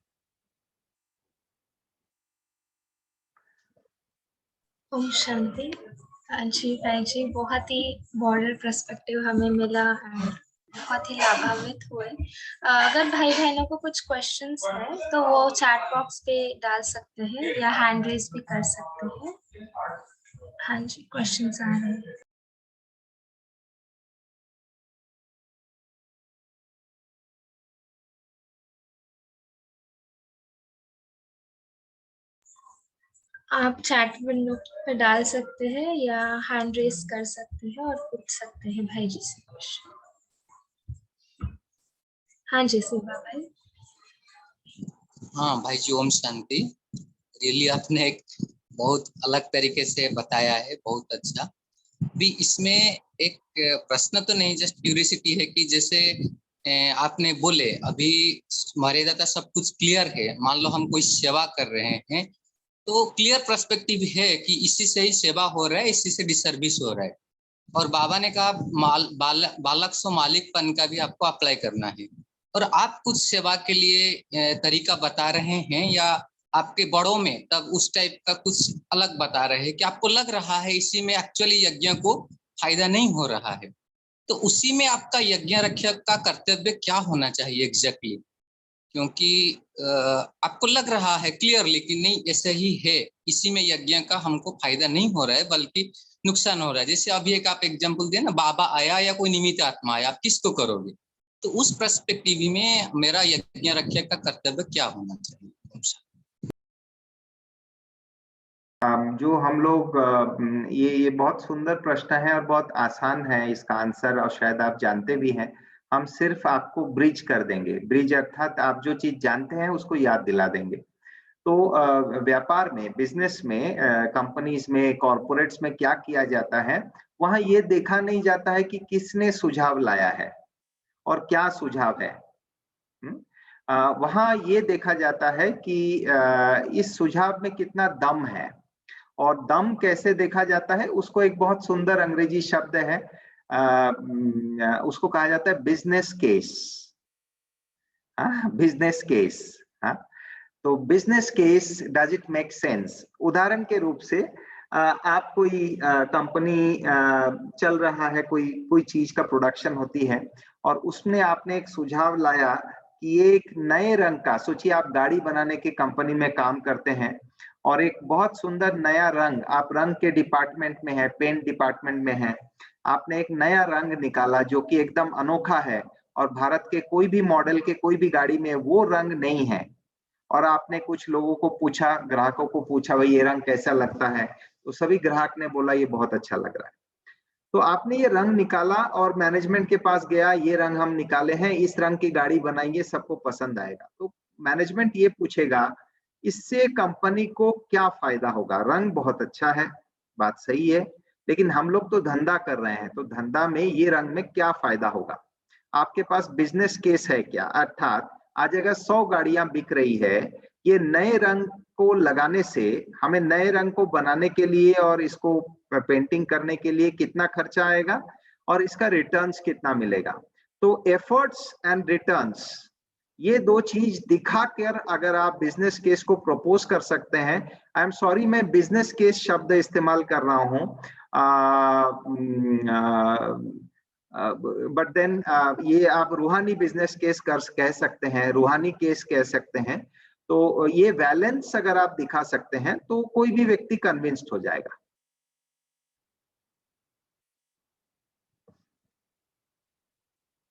ओम शांति। जी भाई जी, बहुत ही बॉर्डर पर्सपेक्टिव हमें मिला है, बहुत ही लाभान्वित हुए। अगर भाई बहनों को कुछ क्वेश्चंस है तो वो चैट बॉक्स पे डाल सकते हैं या हैंड रेज भी कर सकते हैं। हाँ जी, क्वेश्चंस आ रहे हैं। आप चैट विंडो पे डाल सकते हैं या हैंड रेज कर सकते हैं और पूछ सकते हैं भाई जी से क्वेश्चन। हाँ जी शिवा भाई। हाँ भाई जी, ओम शांति। रियली आपने एक बहुत अलग तरीके से बताया है, बहुत अच्छा। भी इसमें एक प्रश्न तो नहीं, जस्ट क्यूरियोसिटी है कि जैसे आपने बोले अभी मर्यादा सब कुछ क्लियर है, मान लो हम कोई सेवा कर रहे हैं तो क्लियर पर्सपेक्टिव है कि इसी से ही सेवा हो रहा है, इसी से डिसर्विस हो रहा है, और बाबा ने कहा बालक सो मालिकपन का भी आपको अप्लाई करना है, और आप कुछ सेवा के लिए तरीका बता रहे हैं या आपके बड़ों में तब उस टाइप का कुछ अलग बता रहे हैं कि आपको लग रहा है इसी में एक्चुअली यज्ञ को फायदा नहीं हो रहा है, तो उसी में आपका यज्ञ रक्षक का कर्तव्य क्या होना चाहिए एग्जैक्टली? क्योंकि आपको लग रहा है क्लियरली कि नहीं ऐसे ही है, इसी में यज्ञ का हमको फायदा नहीं हो रहा है बल्कि नुकसान हो रहा है। जैसे अभी एक आप एग्जांपल दिए ना, बाबा आया या कोई निमित्त आत्मा आया, आप किसको करोगे? तो उस पर्सपेक्टिव में मेरा यज्ञ रक्षक का कर्तव्य क्या होना चाहिए? जो हम लोग ये बहुत सुंदर प्रश्न है और बहुत आसान है इसका आंसर, और शायद आप जानते भी हैं। हम सिर्फ आपको ब्रिज कर देंगे। ब्रिज अर्थात आप जो चीज जानते हैं उसको याद दिला देंगे। तो व्यापार में, बिजनेस में, कंपनीज में, कॉर्पोरेट्स में क्या किया जाता है, वहां ये देखा नहीं जाता है कि किसने सुझाव लाया है और क्या सुझाव है। वहां ये देखा जाता है कि इस सुझाव में कितना दम है। और दम कैसे देखा जाता है, उसको एक बहुत सुंदर अंग्रेजी शब्द है, उसको कहा जाता है बिजनेस केस। Business case. तो business case, does it make sense? उदाहरण के रूप से आप कोई कंपनी चल रहा है, कोई चीज का प्रोडक्शन होती है और उसमें आपने एक सुझाव लाया कि ये एक नए रंग का, सोचिए आप गाड़ी बनाने की कंपनी में काम करते हैं और एक बहुत सुंदर नया रंग, आप रंग के डिपार्टमेंट में है, पेंट डिपार्टमेंट में है, आपने एक नया रंग निकाला जो कि एकदम अनोखा है और भारत के कोई भी मॉडल के कोई भी गाड़ी में वो रंग नहीं है। और आपने कुछ लोगों को पूछा, ग्राहकों को पूछा, भाई ये रंग कैसा लगता है? तो सभी ग्राहक ने बोला ये बहुत अच्छा लग रहा है। तो आपने ये रंग निकाला और मैनेजमेंट के पास गया, ये रंग हम निकाले हैं, इस रंग की गाड़ी बनाएंगे, सबको पसंद आएगा। तो मैनेजमेंट ये पूछेगा इससे कंपनी को क्या फायदा होगा? रंग बहुत अच्छा है, बात सही है, लेकिन हम लोग तो धंधा कर रहे हैं, तो धंधा में ये रंग में क्या फायदा होगा? आपके पास बिजनेस केस है क्या? अर्थात आज अगर 100 गाड़ियां बिक रही है, ये नए रंग को लगाने से हमें नए रंग को बनाने के लिए और इसको पेंटिंग करने के लिए कितना खर्चा आएगा और इसका रिटर्न्स कितना मिलेगा? तो एफर्ट्स एंड रिटर्न्स, ये दो चीज दिखाकर अगर आप बिजनेस केस को प्रपोज कर सकते हैं। आई एम सॉरी, मैं बिजनेस केस शब्द इस्तेमाल कर रहा हूं, बट देन ये आप रूहानी बिजनेस केस कह सकते हैं, रूहानी केस कह सकते हैं। तो ये बैलेंस अगर आप दिखा सकते हैं तो कोई भी व्यक्ति कन्विंस्ड हो जाएगा।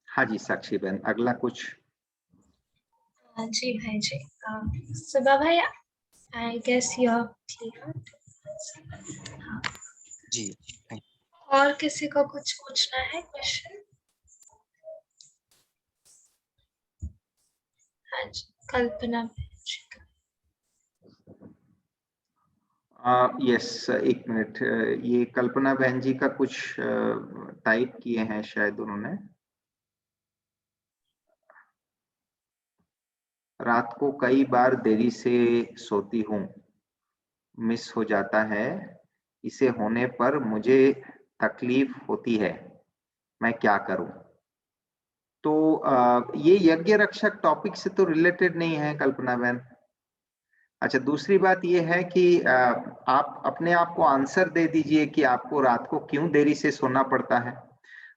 हाँ जी साक्षी बहन, अगला कुछ? जी भाई जी, सुबह भाई, I guess you are clear. जी, और किसी को कुछ पूछना है क्वेश्चन? हाँ जी, कल्पना जी का। यस, एक मिनट, ये कल्पना बहन जी का कुछ टाइप किए हैं शायद उन्होंने। रात को कई बार देरी से सोती हूँ, मिस हो जाता है, इसे होने पर मुझे तकलीफ होती है, मैं क्या करूं? तो ये यज्ञ रक्षक टॉपिक से तो रिलेटेड नहीं है कल्पना बहन। अच्छा, दूसरी बात ये है कि आप अपने आप को आंसर दे दीजिए कि आपको रात को क्यों देरी से सोना पड़ता है।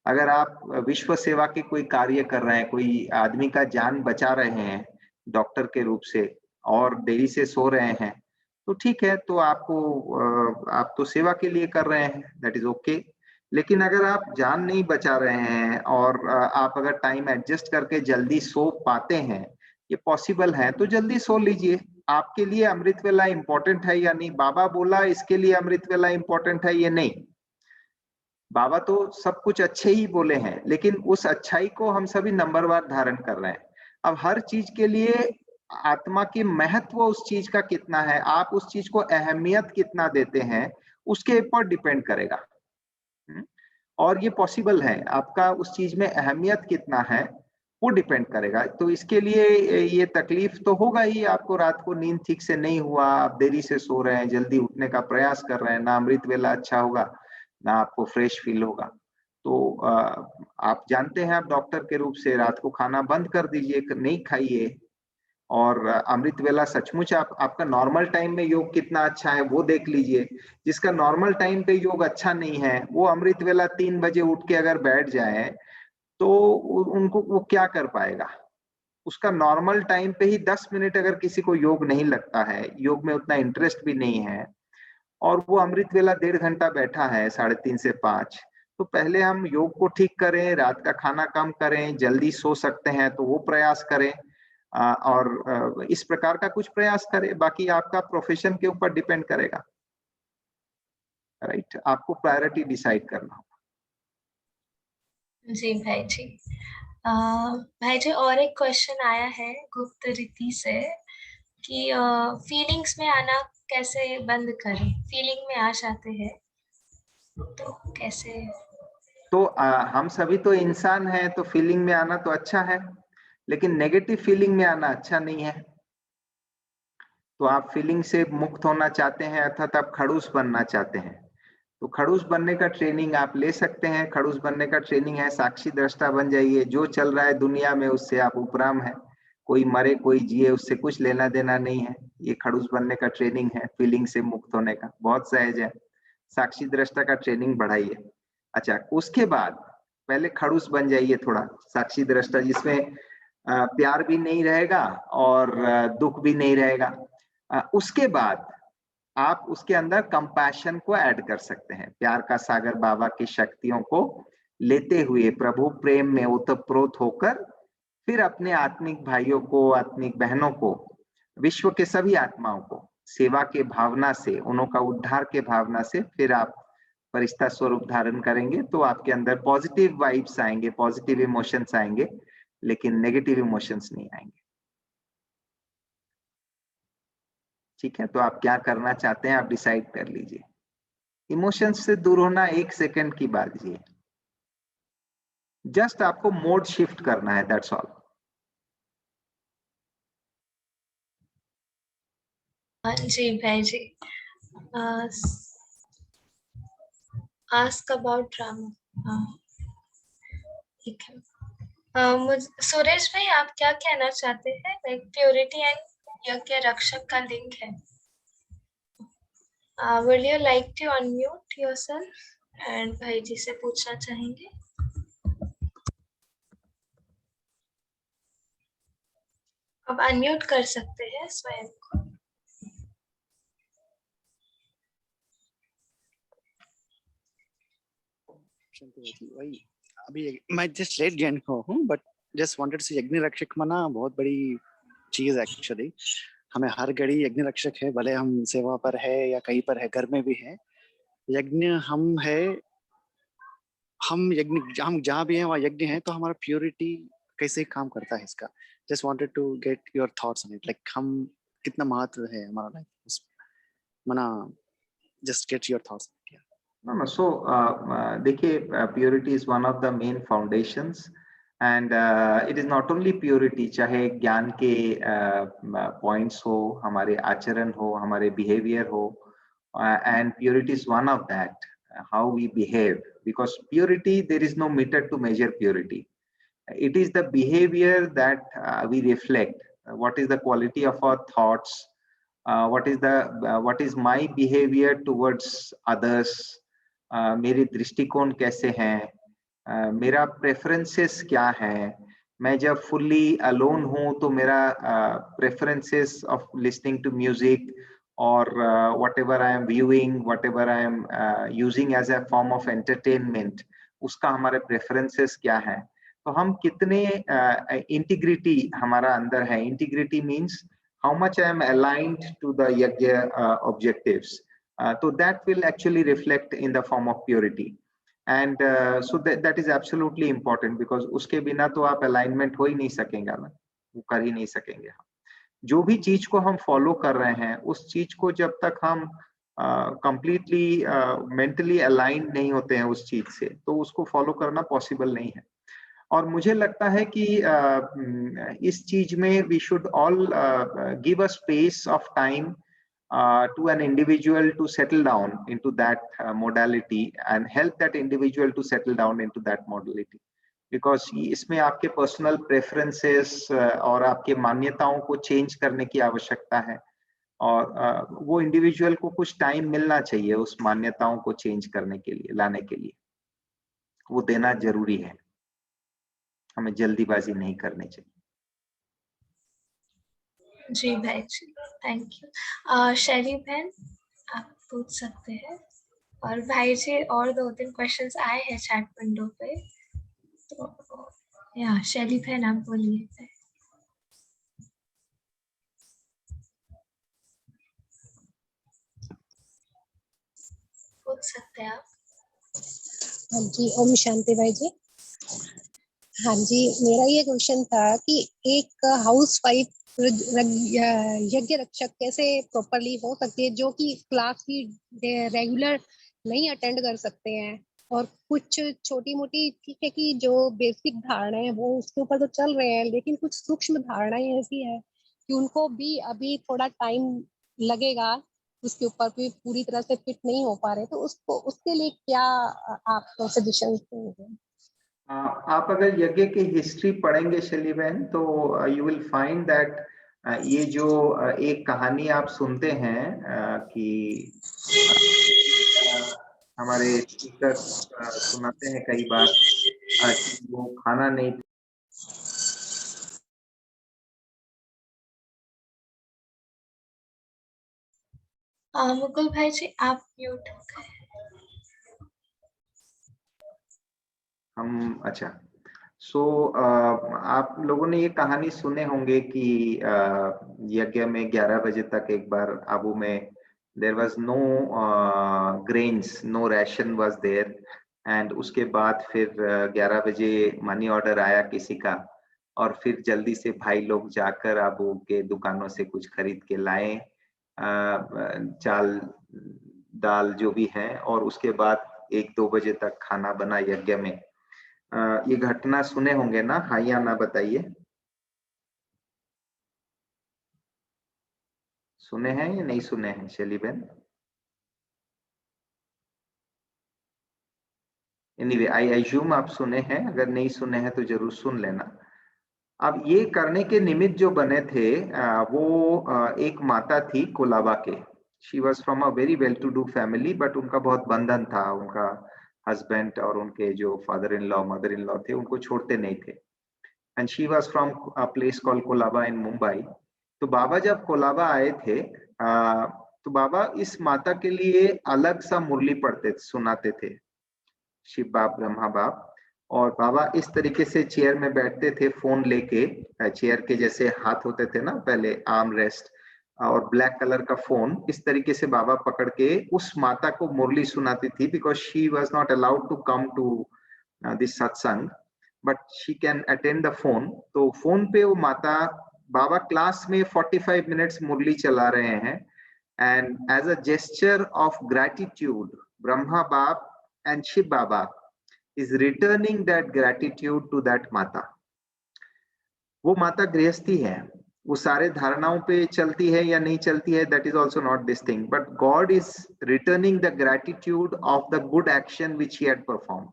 अगर आप विश्व सेवा के कोई कार्य कर रहे हैं, कोई आदमी का जान बचा रहे हैं डॉक्टर के रूप से और देरी से सो रहे हैं, तो ठीक है, तो आप तो सेवा के लिए कर रहे हैं, दैट इज ओके। लेकिन अगर आप जान नहीं बचा रहे हैं और आप अगर टाइम एडजस्ट करके जल्दी सो पाते हैं, ये पॉसिबल है, तो जल्दी सो लीजिए। आपके लिए अमृत वेला इंपॉर्टेंट है या नहीं? बाबा बोला इसके लिए अमृत वेला इंपॉर्टेंट है, ये नहीं। बाबा तो सब कुछ अच्छे ही बोले हैं, लेकिन उस अच्छाई को हम सभी नंबरवार धारण कर रहे हैं। अब हर चीज के लिए आत्मा की महत्व उस चीज का कितना है, आप उस चीज को अहमियत कितना देते हैं, उसके ऊपर डिपेंड करेगा। और ये पॉसिबल है, आपका उस चीज में अहमियत कितना है वो डिपेंड करेगा। तो इसके लिए ये तकलीफ तो होगा ही, आपको रात को नींद ठीक से नहीं हुआ, आप देरी से सो रहे हैं, जल्दी उठने का प्रयास कर रहे हैं, ना अमृत वेला अच्छा होगा ना आपको फ्रेश फील होगा। तो आप जानते हैं, आप डॉक्टर के रूप से रात को खाना बंद कर दीजिए, नहीं खाइए, और अमृत वेला सचमुच आपका नॉर्मल टाइम में योग कितना अच्छा है वो देख लीजिए। जिसका नॉर्मल टाइम पे योग अच्छा नहीं है, वो अमृत वेला 3 बजे उठ के अगर बैठ जाए तो उनको वो क्या कर पाएगा? उसका नॉर्मल टाइम पे ही 10 मिनट अगर किसी को योग नहीं लगता है, योग में उतना इंटरेस्ट भी नहीं है, और वो अमृत वेला 1.5 घंटा बैठा है 3:30 से 5, तो पहले हम योग को ठीक करें, रात का खाना कम करें, जल्दी सो सकते हैं तो वो प्रयास करें, और इस प्रकार का कुछ प्रयास करें। बाकी आपका प्रोफेशन के ऊपर डिपेंड करेगा, राइट? आपको प्रायोरिटी डिसाइड करना होगा। जी भाई जी। भाई जी, और एक क्वेश्चन आया है गुप्त रीति से कि फीलिंग्स में आना कैसे बंद करें? फीलिंग में आ जाते हैं तो कैसे? तो हम सभी तो इंसान हैं, तो फीलिंग में आना तो अच्छा है, लेकिन नेगेटिव फीलिंग में आना अच्छा नहीं है। तो आप फीलिंग से मुक्त होना चाहते हैं, अर्थात आप खड़ूस बनना चाहते हैं, तो खड़ूस बनने का ट्रेनिंग आप ले सकते हैं। खड़ूस बनने का ट्रेनिंग है साक्षी दृष्टा बन जाइए, जो चल रहा है दुनिया में उससे आप उपराम है, कोई मरे कोई जिए उससे कुछ लेना देना नहीं है। ये खड़ूस बनने का ट्रेनिंग है, फीलिंग से मुक्त होने का, बहुत सहज है। साक्षी दृष्टा का ट्रेनिंग बढ़ाइए। अच्छा, उसके बाद पहले खड़ूस बन जाइए थोड़ा, साक्षी दृष्टा जिसमें प्यार भी नहीं रहेगा और दुख भी नहीं रहेगा। उसके बाद आप उसके अंदर कंपैशन को ऐड कर सकते हैं, प्यार का सागर बाबा की शक्तियों को लेते हुए प्रभु प्रेम में ओतप्रोत होकर फिर अपने आत्मिक भाइयों को, आत्मिक बहनों को, विश्व के सभी आत्माओं को सेवा के भावना से, उनका उद्धार के भावना से फिर आप फरिश्ता स्वरूप धारण करेंगे, तो आपके अंदर पॉजिटिव वाइब्स आएंगे, पॉजिटिव इमोशंस आएंगे, लेकिन नेगेटिव इमोशंस नहीं आएंगे। ठीक है, तो आप क्या करना चाहते हैं आप डिसाइड कर लीजिए। इमोशंस से दूर होना 1 सेकंड की बात जी है, जस्ट आपको मोड शिफ्ट करना है, दैट्स ऑल। हाँ जी भाई जी। Ask about drama. ठीक है। सुरेश भाई, आप क्या कहना चाहते हैं? लाइक प्योरिटी एंड यज्ञ रक्षक का लिंक है। Will you like to unmute yourself and भाई जी से पूछना चाहेंगे? आप अनम्यूट कर सकते हैं स्वयं को। वही अभी मैं जस्ट लेट ज्वाइन हूँ, बट जस्ट वांटेड से यज्ञ रक्षक मना बहुत बड़ी चीज है एक्चुअली। हमें हर घड़ी यज्ञ रक्षक है, भले हम सेवा पर है या कहीं पर है, घर में भी है। यज्ञ हम है, हम यज्ञ हम जहाँ भी हैं वहाँ यज्ञ है, तो हमारा प्योरिटी कैसे काम करता है इसका। Just wanted to get your thoughts on it, like हम कितना महत्व है हमारा लाइफ मना, just get your thoughts. No, so देखिए, purity is one of the main foundations, and it is not only purity, चाहे ज्ञान के points हो, हमारे आचरण हो, हमारे behavior हो, and purity is one of that, how we behave, because purity, there is no meter to measure purity. It is the behavior that we reflect, what is the quality of our thoughts, what is my behavior towards others, मेरे दृष्टिकोण कैसे हैं, मेरा प्रेफरेंसेस क्या है, मैं जब फुल्ली अलोन हूँ तो मेरा preferences of listening to music और whatever I am viewing, whatever I am using as a form of entertainment, उसका हमारे प्रेफरेंसेस क्या है, तो हम कितने इंटीग्रिटी हमारा अंदर है। Integrity means how much I am aligned to the yajna objectives. So that will actually reflect in the form of purity, and so that is absolutely important, because उसके बिना तो आप alignment हो ही नहीं सकेंगे ना, वो कर ही नहीं सकेंगे हम। जो भी चीज को हम फॉलो कर रहे हैं, उस चीज को जब तक हम कंप्लीटली मेंटली अलाइन नहीं होते हैं उस चीज से, तो उसको फॉलो करना पॉसिबल नहीं है। और मुझे लगता है कि इस चीज में we should all give a space of time to an individual to settle down into that modality, and help that individual to settle down into that modality. Because इसमें आपके पर्सनल प्रेफरेंसेस और आपके मान्यताओं को चेंज करने की आवश्यकता है, और वो इंडिविजुअल को कुछ टाइम मिलना चाहिए उस मान्यताओं को चेंज करने के लिए, लाने के लिए, वो देना जरूरी है, हमें जल्दीबाजी नहीं करनी चाहिए। जी भाई जी, थैंक यू। शैली बहन आप पूछ सकते हैं, और भाई जी और 2-3 क्वेश्चंस आए हैं चैट विंडो पे, तो या शैली बहन आप बोलिए। पूछ सकते हैं आप। हाँ जी, ओम शांति भाई जी। हाँ जी, मेरा ये क्वेश्चन था कि एक हाउस वाइफ यज्ञ रक्षक कैसे प्रॉपरली हो सकती है, जो कि क्लास की रेगुलर नहीं अटेंड कर सकते हैं, और कुछ छोटी मोटी ठीक है कि जो बेसिक धारणाएं हैं वो उसके ऊपर तो चल रहे हैं, लेकिन कुछ सूक्ष्म धारणाएं ऐसी है कि उनको भी अभी थोड़ा टाइम लगेगा, उसके ऊपर भी पूरी तरह से फिट नहीं हो पा रहे, तो उसको उसके लिए क्या आप सजेशन देंगे? आप अगर यज्ञ की हिस्ट्री पढ़ेंगे शैली बहन, तो यू विल फाइंड दैट ये जो एक कहानी आप सुनते हैं कि हमारे स्पीकर सुनाते हैं कई बार कि वो खाना नहीं, मुकुल भाई जी आप म्यूट हो गए। हम अच्छा सो आप लोगों ने ये कहानी सुने होंगे कि यज्ञ में 11 बजे तक एक बार आबू में there was no grains, no ration was there, and उसके बाद फिर 11 बजे मनी ऑर्डर आया किसी का, और फिर जल्दी से भाई लोग जाकर आबू के दुकानों से कुछ खरीद के लाए, चाल दाल जो भी है, और उसके बाद 1-2 बजे तक खाना बना यज्ञ में। ये घटना सुने होंगे ना? हाँ या ना बताइए, सुने हैं या नहीं सुने हैं शैली बहन? एनीवे आई एज्यूम आप सुने हैं, अगर नहीं सुने हैं तो जरूर सुन लेना। अब ये करने के निमित्त जो बने थे वो एक माता थी कोलाबा के। She was from a very well to do family, but उनका बहुत बंधन था, उनका हस्बैंड और उनके जो father in law mother in law थे उनको छोड़ते नहीं थे, and she was from a place called Colaba in Mumbai. तो बाबा जब कोलाबा आए थे तो बाबा इस माता के लिए अलग सा मुरली पढ़ते सुनाते थे, शिव बाप ब्रह्मा बाप, और बाबा इस तरीके से चेयर में बैठते थे फोन लेके, चेयर के जैसे हाथ होते थे ना पहले, आर्म रेस्ट, और ब्लैक कलर का फोन, इस तरीके से बाबा पकड़ के उस माता को मुरली सुनाती थी, because she was not allowed to come to this सत्संग, but she can attend the phone. तो फोन पे वो माता, बाबा क्लास में 45 मिनट्स मुरली चला रहे हैं, and as a gesture of gratitude Brahma Baap and Shiv Baba is returning that gratitude to that माता। वो माता गृहस्थी है, वो सारे धारणाओं पे चलती है या नहीं चलती है, that is also not this thing, but God is returning the gratitude of the good action which he had performed,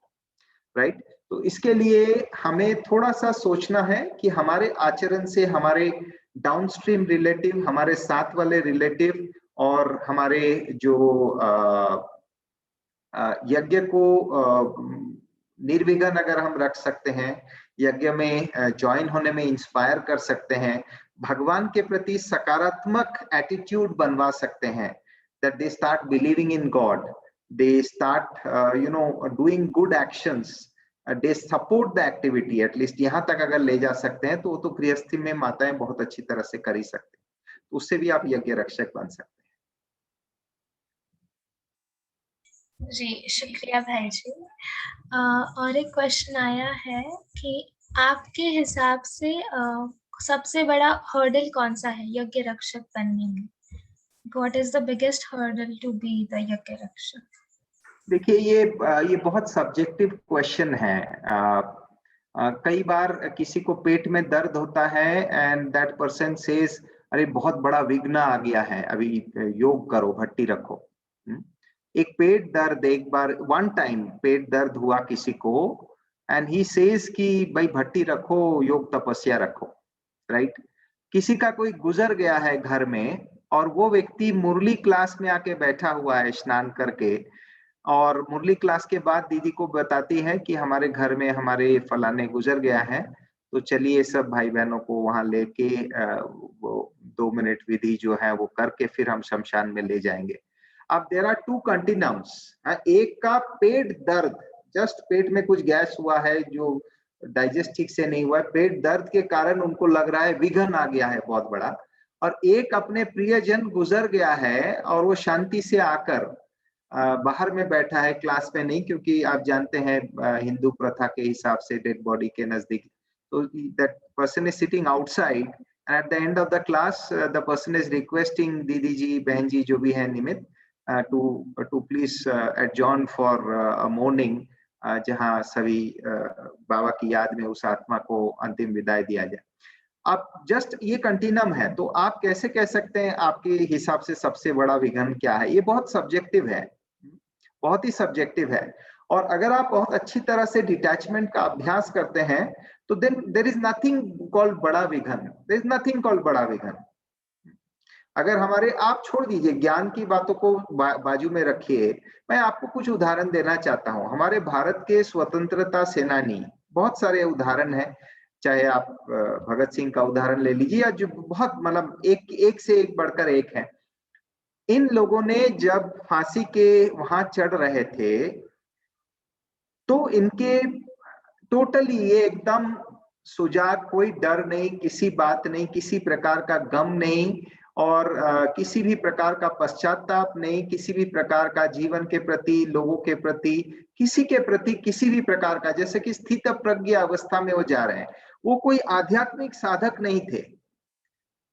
right? तो इसके लिए हमें थोड़ा सा सोचना है कि हमारे आचरण से हमारे डाउनस्ट्रीम रिलेटिव, हमारे साथ वाले रिलेटिव, और हमारे जो यज्ञ को निर्विघ्न अगर हम रख सकते हैं, यज्ञ में ज्वाइन होने में इंस्पायर कर सकते हैं, भगवान के प्रति सकारात्मक एटीट्यूड बनवा सकते हैं, that they start believing in God, they start doing good actions, they support the activity, at least यहाँ तक अगर ले जा सकते हैं तो गृहस्थी में माताएं बहुत अच्छी तरह से कर ही सकते हैं, उससे भी आप यज्ञ रक्षक बन सकते हैं। जी शुक्रिया भाई जी। और एक क्वेश्चन आया है कि आपके हिसाब से सबसे बड़ा हर्डल कौन सा है यज्ञ रक्षक बनने में? What is the biggest hurdle to be the यज्ञ रक्षक? देखिए ये बहुत सब्जेक्टिव क्वेश्चन है। कई बार किसी को पेट में दर्द होता है एंड दैट पर्सन सेज अरे बहुत बड़ा विघ्न आ गया है, अभी योग करो, भट्टी रखो। एक पेट दर्द, एक बार वन टाइम पेट दर्द हुआ किसी को, एंड ही सेज कि भाई भट्टी रखो, योग तपस्या रखो, राइट। किसी का कोई गुजर गया है घर में और वो व्यक्ति मुरली क्लास में आके बैठा हुआ है स्नान करके, और मुरली क्लास के बाद दीदी को बताती है कि हमारे घर में हमारे फलाने गुजर गया है, तो चलिए सब भाई बहनों को वहां लेके वो 2 मिनट विधि जो है वो करके फिर हम शमशान में ले जाएंगे। अब देयर आर 2 कंटिन्यूम्स। एक का पेट दर्द, जस्ट पेट में कुछ गैस हुआ है जो डाइजेस्ट ठीक से नहीं हुआ है, पेट दर्द के कारण उनको लग रहा है विघन आ गया है बहुत बड़ा, और एक अपने प्रियजन गुजर गया है और वो शांति से आकर बाहर में बैठा है, क्लास में नहीं, क्योंकि आप जानते हैं हिंदू प्रथा के हिसाब से डेड बॉडी के नजदीक, तो that person is sitting outside and at the end of the class the person is requesting दीदी जी, बहन जी जो भी है निमित, to please adjourn for a morning, जहां सभी बाबा की याद में उस आत्मा को अंतिम विदाई दिया जाए। अब जस्ट ये कंटिन्यूम है, तो आप कैसे कह सकते हैं आपके हिसाब से सबसे बड़ा विघन क्या है? ये बहुत सब्जेक्टिव है, बहुत ही सब्जेक्टिव है। और अगर आप बहुत अच्छी तरह से डिटैचमेंट का अभ्यास करते हैं तो then there is nothing called बड़ा vighan, there is nothing called बड़ा विघन। अगर हमारे, आप छोड़ दीजिए ज्ञान की बातों को बाजू में रखिए, मैं आपको कुछ उदाहरण देना चाहता हूं। हमारे भारत के स्वतंत्रता सेनानी, बहुत सारे उदाहरण हैं, चाहे आप भगत सिंह का उदाहरण ले लीजिए, या जो बहुत मतलब एक से एक बढ़कर एक है। इन लोगों ने जब फांसी के वहां चढ़ रहे थे तो इनके टोटली ये एकदम सुजाग, कोई डर नहीं, किसी बात नहीं, किसी प्रकार का गम नहीं, और किसी भी प्रकार का पश्चाताप नहीं, किसी भी प्रकार का जीवन के प्रति, लोगों के प्रति, किसी के प्रति किसी भी प्रकार का, जैसे कि स्थित प्रज्ञ अवस्था में वो जा रहे हैं। वो कोई आध्यात्मिक साधक नहीं थे,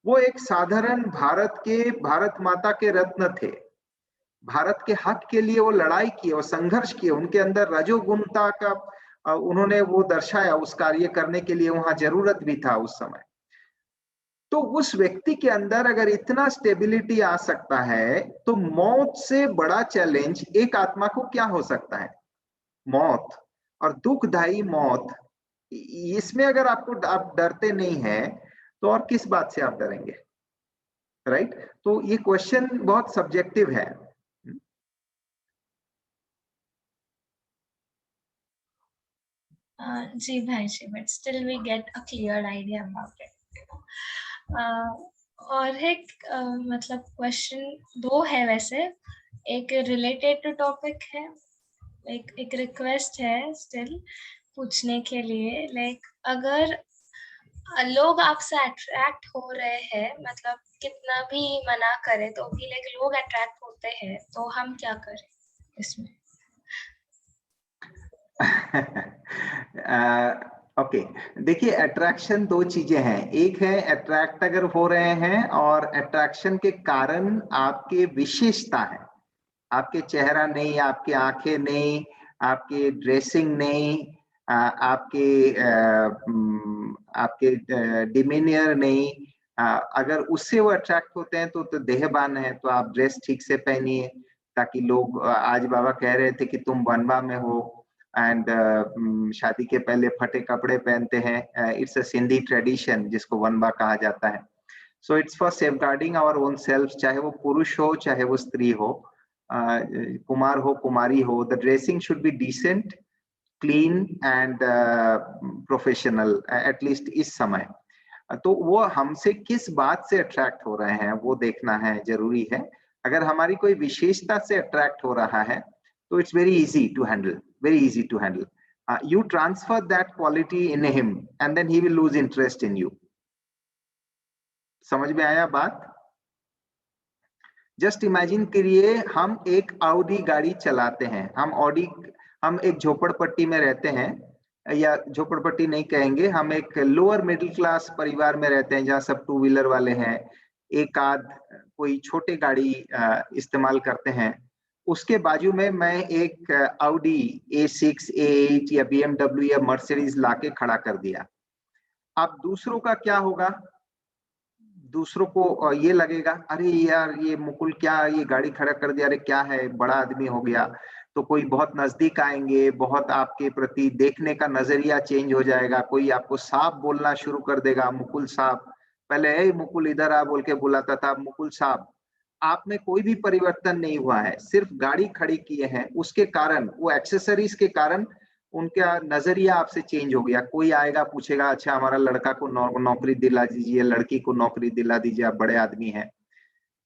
वो एक साधारण भारत माता के रत्न थे। भारत के हक के लिए वो लड़ाई की, वो संघर्ष किए, उनके अंदर रजोगुणता का उन्होंने वो दर्शाया, उस कार्य करने के लिए वहां जरूरत भी था उस समय। तो उस व्यक्ति के अंदर अगर इतना स्टेबिलिटी आ सकता है तो मौत से बड़ा चैलेंज एक आत्मा को क्या हो सकता है? मौत, और दुखदायी मौत, इसमें अगर आप डरते नहीं हैं तो और किस बात से आप डरेंगे, राइट? तो ये क्वेश्चन बहुत सब्जेक्टिव है। जी भाई जी, but still we get a clear idea about it. और एक मतलब क्वेश्चन 2 है वैसे, एक रिलेटेड टू टॉपिक है, एक रिक्वेस्ट है स्टिल पूछने के लिए, लाइक अगर लोग आपसे अट्रैक्ट हो रहे हैं, मतलब कितना भी मना करे तो भी लाइक लोग अट्रैक्ट होते हैं, तो हम क्या करें इसमें? ओके, देखिए अट्रैक्शन 2 चीजें हैं। एक है अट्रैक्ट अगर हो रहे हैं, और अट्रैक्शन के कारण आपके विशेषता है, आपके चेहरा नहीं, आपके आंखें नहीं, आपके ड्रेसिंग नहीं, आपके डिमीनियर नहीं, अगर उससे वो अट्रैक्ट होते हैं तो देहबान है, तो आप ड्रेस ठीक से पहनिए ताकि लोग, आज बाबा कह रहे थे कि तुम वनवा में हो, एंड शादी के पहले फटे कपड़े पहनते हैं, इट्स अ सिंधी ट्रेडिशन जिसको वनवा कहा जाता है। So it's for safeguarding our own self, चाहे वो पुरुष हो चाहे वो स्त्री हो, कुमार हो कुमारी हो, the dressing should be decent, clean and professional, at least इस समय। तो वो हमसे किस बात से अट्रैक्ट हो रहे हैं वो देखना है, जरूरी है। अगर हमारी कोई विशेषता से अट्रैक्ट हो रहा है तो it's very easy to handle, very easy to handle. You transfer that quality in him and then he will lose interest in you. समझ में आया बात? जस्ट इमेजिन करिए हम एक ऑडी गाड़ी चलाते हैं, हम एक झोपड़पट्टी में रहते हैं, या झोपड़पट्टी नहीं कहेंगे, हम एक लोअर मिडिल क्लास परिवार में रहते हैं जहाँ सब 2 व्हीलर वाले हैं, एक आध कोई छोटे गाड़ी इस्तेमाल करते हैं। उसके बाजू में मैं एक ऑडी A6, A8 या BMW या मर्सिडीज लाके खड़ा कर दिया। अब दूसरों का क्या होगा? दूसरों को ये लगेगा अरे यार ये मुकुल क्या ये गाड़ी खड़ा कर दिया, अरे क्या है बड़ा आदमी हो गया, तो कोई बहुत नजदीक आएंगे, बहुत आपके प्रति देखने का नजरिया चेंज हो जाएगा, कोई आपको साहब बोलना शुरू कर देगा, मुकुल साहब, पहले ए मुकुल इधर आ बोल के बुलाता था, मुकुल साहब। आप में कोई भी परिवर्तन नहीं हुआ है, सिर्फ गाड़ी खड़ी किए हैं, उसके कारण, वो एक्सेसरीज के कारण उनका नजरिया आपसे चेंज हो गया। कोई आएगा पूछेगा अच्छा हमारा लड़का को नौकरी दिला दीजिए, लड़की को नौकरी दिला दीजिए, आप बड़े आदमी हैं।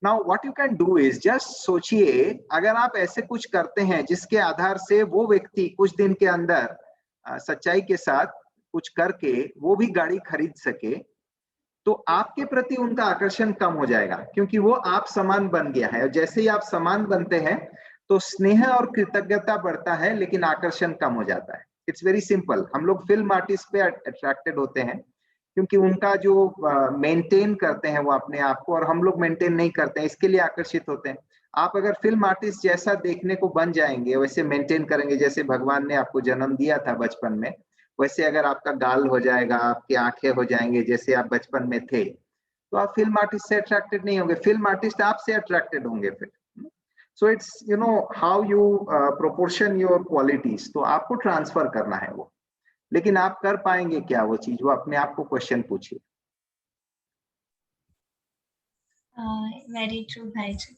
Now what you can do is just सोचिए, अगर आप ऐसे कुछ करते हैं जिसके आधार से वो व्यक्ति कुछ दिन के अंदर सच्चाई के साथ कुछ करके वो भी गाड़ी खरीद सके, तो आपके प्रति उनका आकर्षण कम हो जाएगा, क्योंकि वो आप समान बन गया है। और जैसे ही आप समान बनते हैं तो स्नेह और कृतज्ञता बढ़ता है, लेकिन आकर्षण कम हो जाता है। It's very simple. हम लोग फिल्म आर्टिस्ट पे अट्रैक्टेड होते हैं क्योंकि उनका जो मेंटेन करते हैं वो अपने आप को, और हम लोग मेंटेन नहीं करते हैं, इसके लिए आकर्षित होते हैं। आप अगर फिल्म आर्टिस्ट जैसा देखने को बन जाएंगे, वैसे मेंटेन करेंगे, जैसे भगवान ने आपको जन्म दिया था बचपन में, वैसे अगर आपका गाल हो जाएगा, आपकी आंखें हो जाएंगे जैसे आप बचपन में थे, तो आप फिल्म आर्टिस्ट से अट्रैक्टेड नहीं होंगे, फिल्म आर्टिस्ट आपसे अट्रैक्टेड होंगे फिर। So it's you know how you proportion your qualities, तो आपको ट्रांसफर करना है वो, लेकिन आप कर पाएंगे क्या वो चीज, वो अपने आप को क्वेश्चन पूछिए। वेरी ट्रू भाई जी।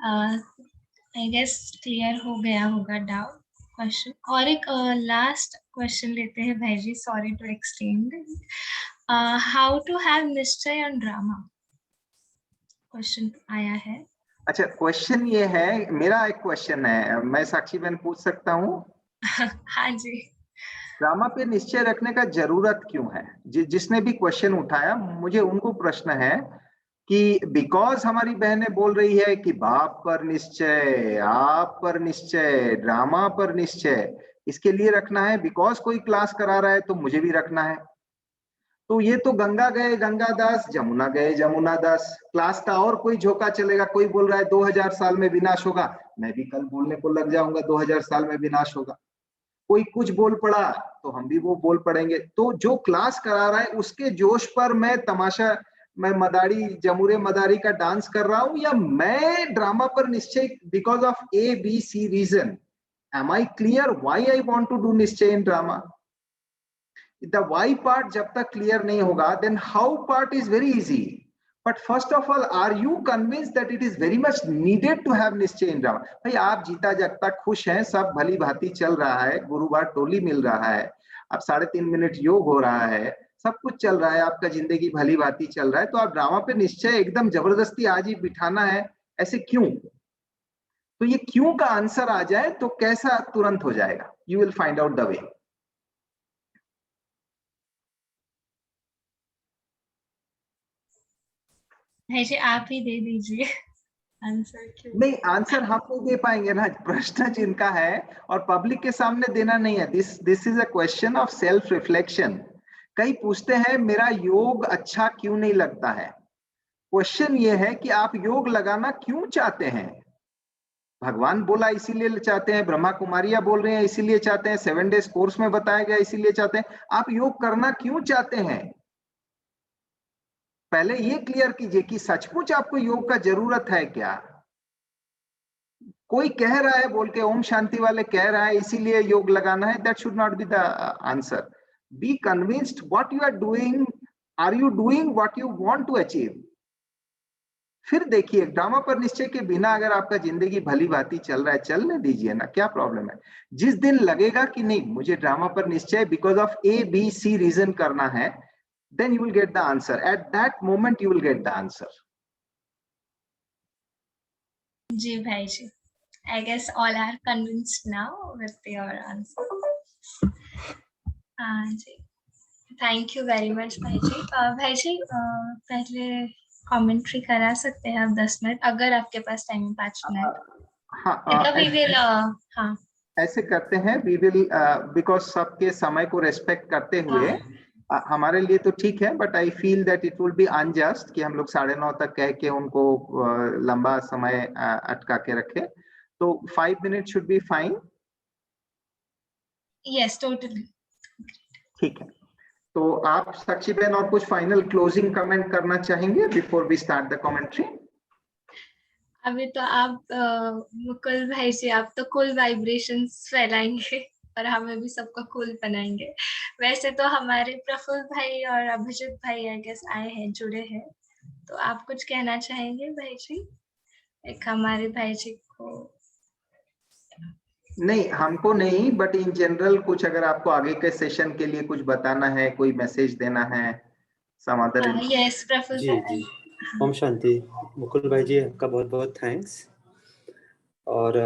आई गेस क्लियर हो गया होगा डाउट क्वेश्चन। और एक लास्ट क्वेश्चन लेते हैं भाई जी, sorry to extend. How to have निश्चय ऑन ड्रामा, क्वेश्चन आया है। अच्छा, क्वेश्चन ये है, मेरा एक क्वेश्चन है, मैं साक्षी बहन पूछ सकता हूँ? हाँ जी। ड्रामा पे निश्चय रखने का जरूरत क्यों है? जिसने भी क्वेश्चन उठाया, मुझे उनको प्रश्न है कि बिकॉज हमारी बहनें बोल रही है कि बाप पर निश्चय, आप पर निश्चय, ड्रामा पर निश्चय, इसके लिए रखना है, बिकॉज कोई क्लास करा रहा है तो मुझे भी रखना है। तो ये तो गंगा गए गंगा दास, जमुना गए जमुना दास, क्लास का और कोई झोंका चलेगा। कोई बोल रहा है 2000 साल में विनाश होगा, मैं भी कल बोलने को लग जाऊंगा 2000 साल में विनाश होगा। कोई कुछ बोल पड़ा तो हम भी वो बोल पड़ेंगे। तो जो क्लास करा रहा है उसके जोश पर मैं तमाशा, मैं मदारी जमुरे मदारी का डांस कर रहा हूं, या मैं ड्रामा पर निश्चय because of ABC reason. Am I clear why I want to do निश्चय in drama? The why part जब तक क्लियर नहीं होगा, then how part is very easy. But first of all, are you convinced that it is very much needed to have निश्चय in drama? भाई आप जीता जगता खुश हैं, सब भली भांति चल रहा है, गुरुवार टोली मिल रहा है, अब 3.5 मिनट योग हो रहा है, सब कुछ चल रहा है, आपका जिंदगी भली भांति चल रहा है, तो आप ड्रामा पे निश्चय एकदम जबरदस्ती आज ही बिठाना है, ऐसे क्यों? तो ये क्यों का आंसर आ जाए तो कैसा तुरंत हो जाएगा? You will find out the way. जी आप ही दे दीजिए आंसर। क्यों नहीं, आंसर हम नहीं दे पाएंगे ना, प्रश्न जिनका है और पब्लिक के सामने देना नहीं है। This is a question of self reflection. कई पूछते हैं मेरा योग अच्छा क्यों नहीं लगता है। क्वेश्चन ये है कि आप योग लगाना क्यों चाहते हैं? भगवान बोला इसीलिए चाहते हैं, ब्रह्मा कुमारियां बोल रहे हैं इसीलिए चाहते हैं, 7 डेज कोर्स में बताया गया इसीलिए चाहते हैं। आप योग करना क्यों चाहते हैं? पहले ये क्लियर कीजिए कि सचमुच आपको योग का जरूरत है क्या? कोई कह रहा है बोल के, ओम शांति वाले कह रहा है इसीलिए योग लगाना है, that should not be the answer. Be convinced what you are doing, are you doing what you want to achieve? फिर देखिए, ड्रामा पर निश्चय के बिना अगर आपका जिंदगी भली भांति चल रहा है, चलने दीजिए ना, क्या प्रॉब्लम है? जिस दिन लगेगा कि नहीं मुझे ड्रामा पर निश्चय बिकॉज ऑफ ABC रीजन करना है, then you will get the answer. At that moment you will get the answer. जी भाई जी, I guess all are convinced now with your answer. हाँ जी, thank you very much भाई जी। भाई जी पहले कमेंट्री करा सकते हैं आप 10 मिनट, अगर आपके पास टाइम 5 मिनट। हाँ ऐसे करते हैं, we will because सबके समय को रेस्पेक्ट करते हुए हमारे लिए तो ठीक है, but I feel that it will be unjust कि हम लोग 9:30 तक कह के उनको लंबा समय अटका के रखे। तो 5 minute should be fine. Yes totally ठीक है, तो आप साक्षी बहन और कुछ फाइनल क्लोजिंग कमेंट करना चाहेंगे before we start the commentary? अभी तो आप मुकुल भाई जी, आप तो कूल वाइब्रेशंस फैलाएंगे और हमें भी सबको कूल बनाएंगे। वैसे तो हमारे प्रफुल्ल भाई और अभिजीत भाई आई गेस आए हैं, जुड़े हैं, तो आप कुछ कहना चाहेंगे भाई जी? एक हमारे भाई जी को। नहीं, हमको नहीं, बट इन जनरल कुछ अगर आपको आगे के सेशन के लिए कुछ बताना है, कोई मैसेज देना है, सम अदर। यस प्रफुल्ल जी भाई। जी, ओम शांति। मुकुल भाई जी, आपका बहुत बहुत थैंक्स। और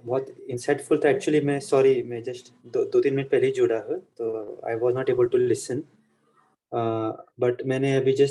बहुत इंसाइटफुल था एक्चुअली। मैं सॉरी, मैं जस्ट 2-3 मिनट पहले ही जुड़ा हूँ, तो I was not able to listen, but मैंने अभी जस्ट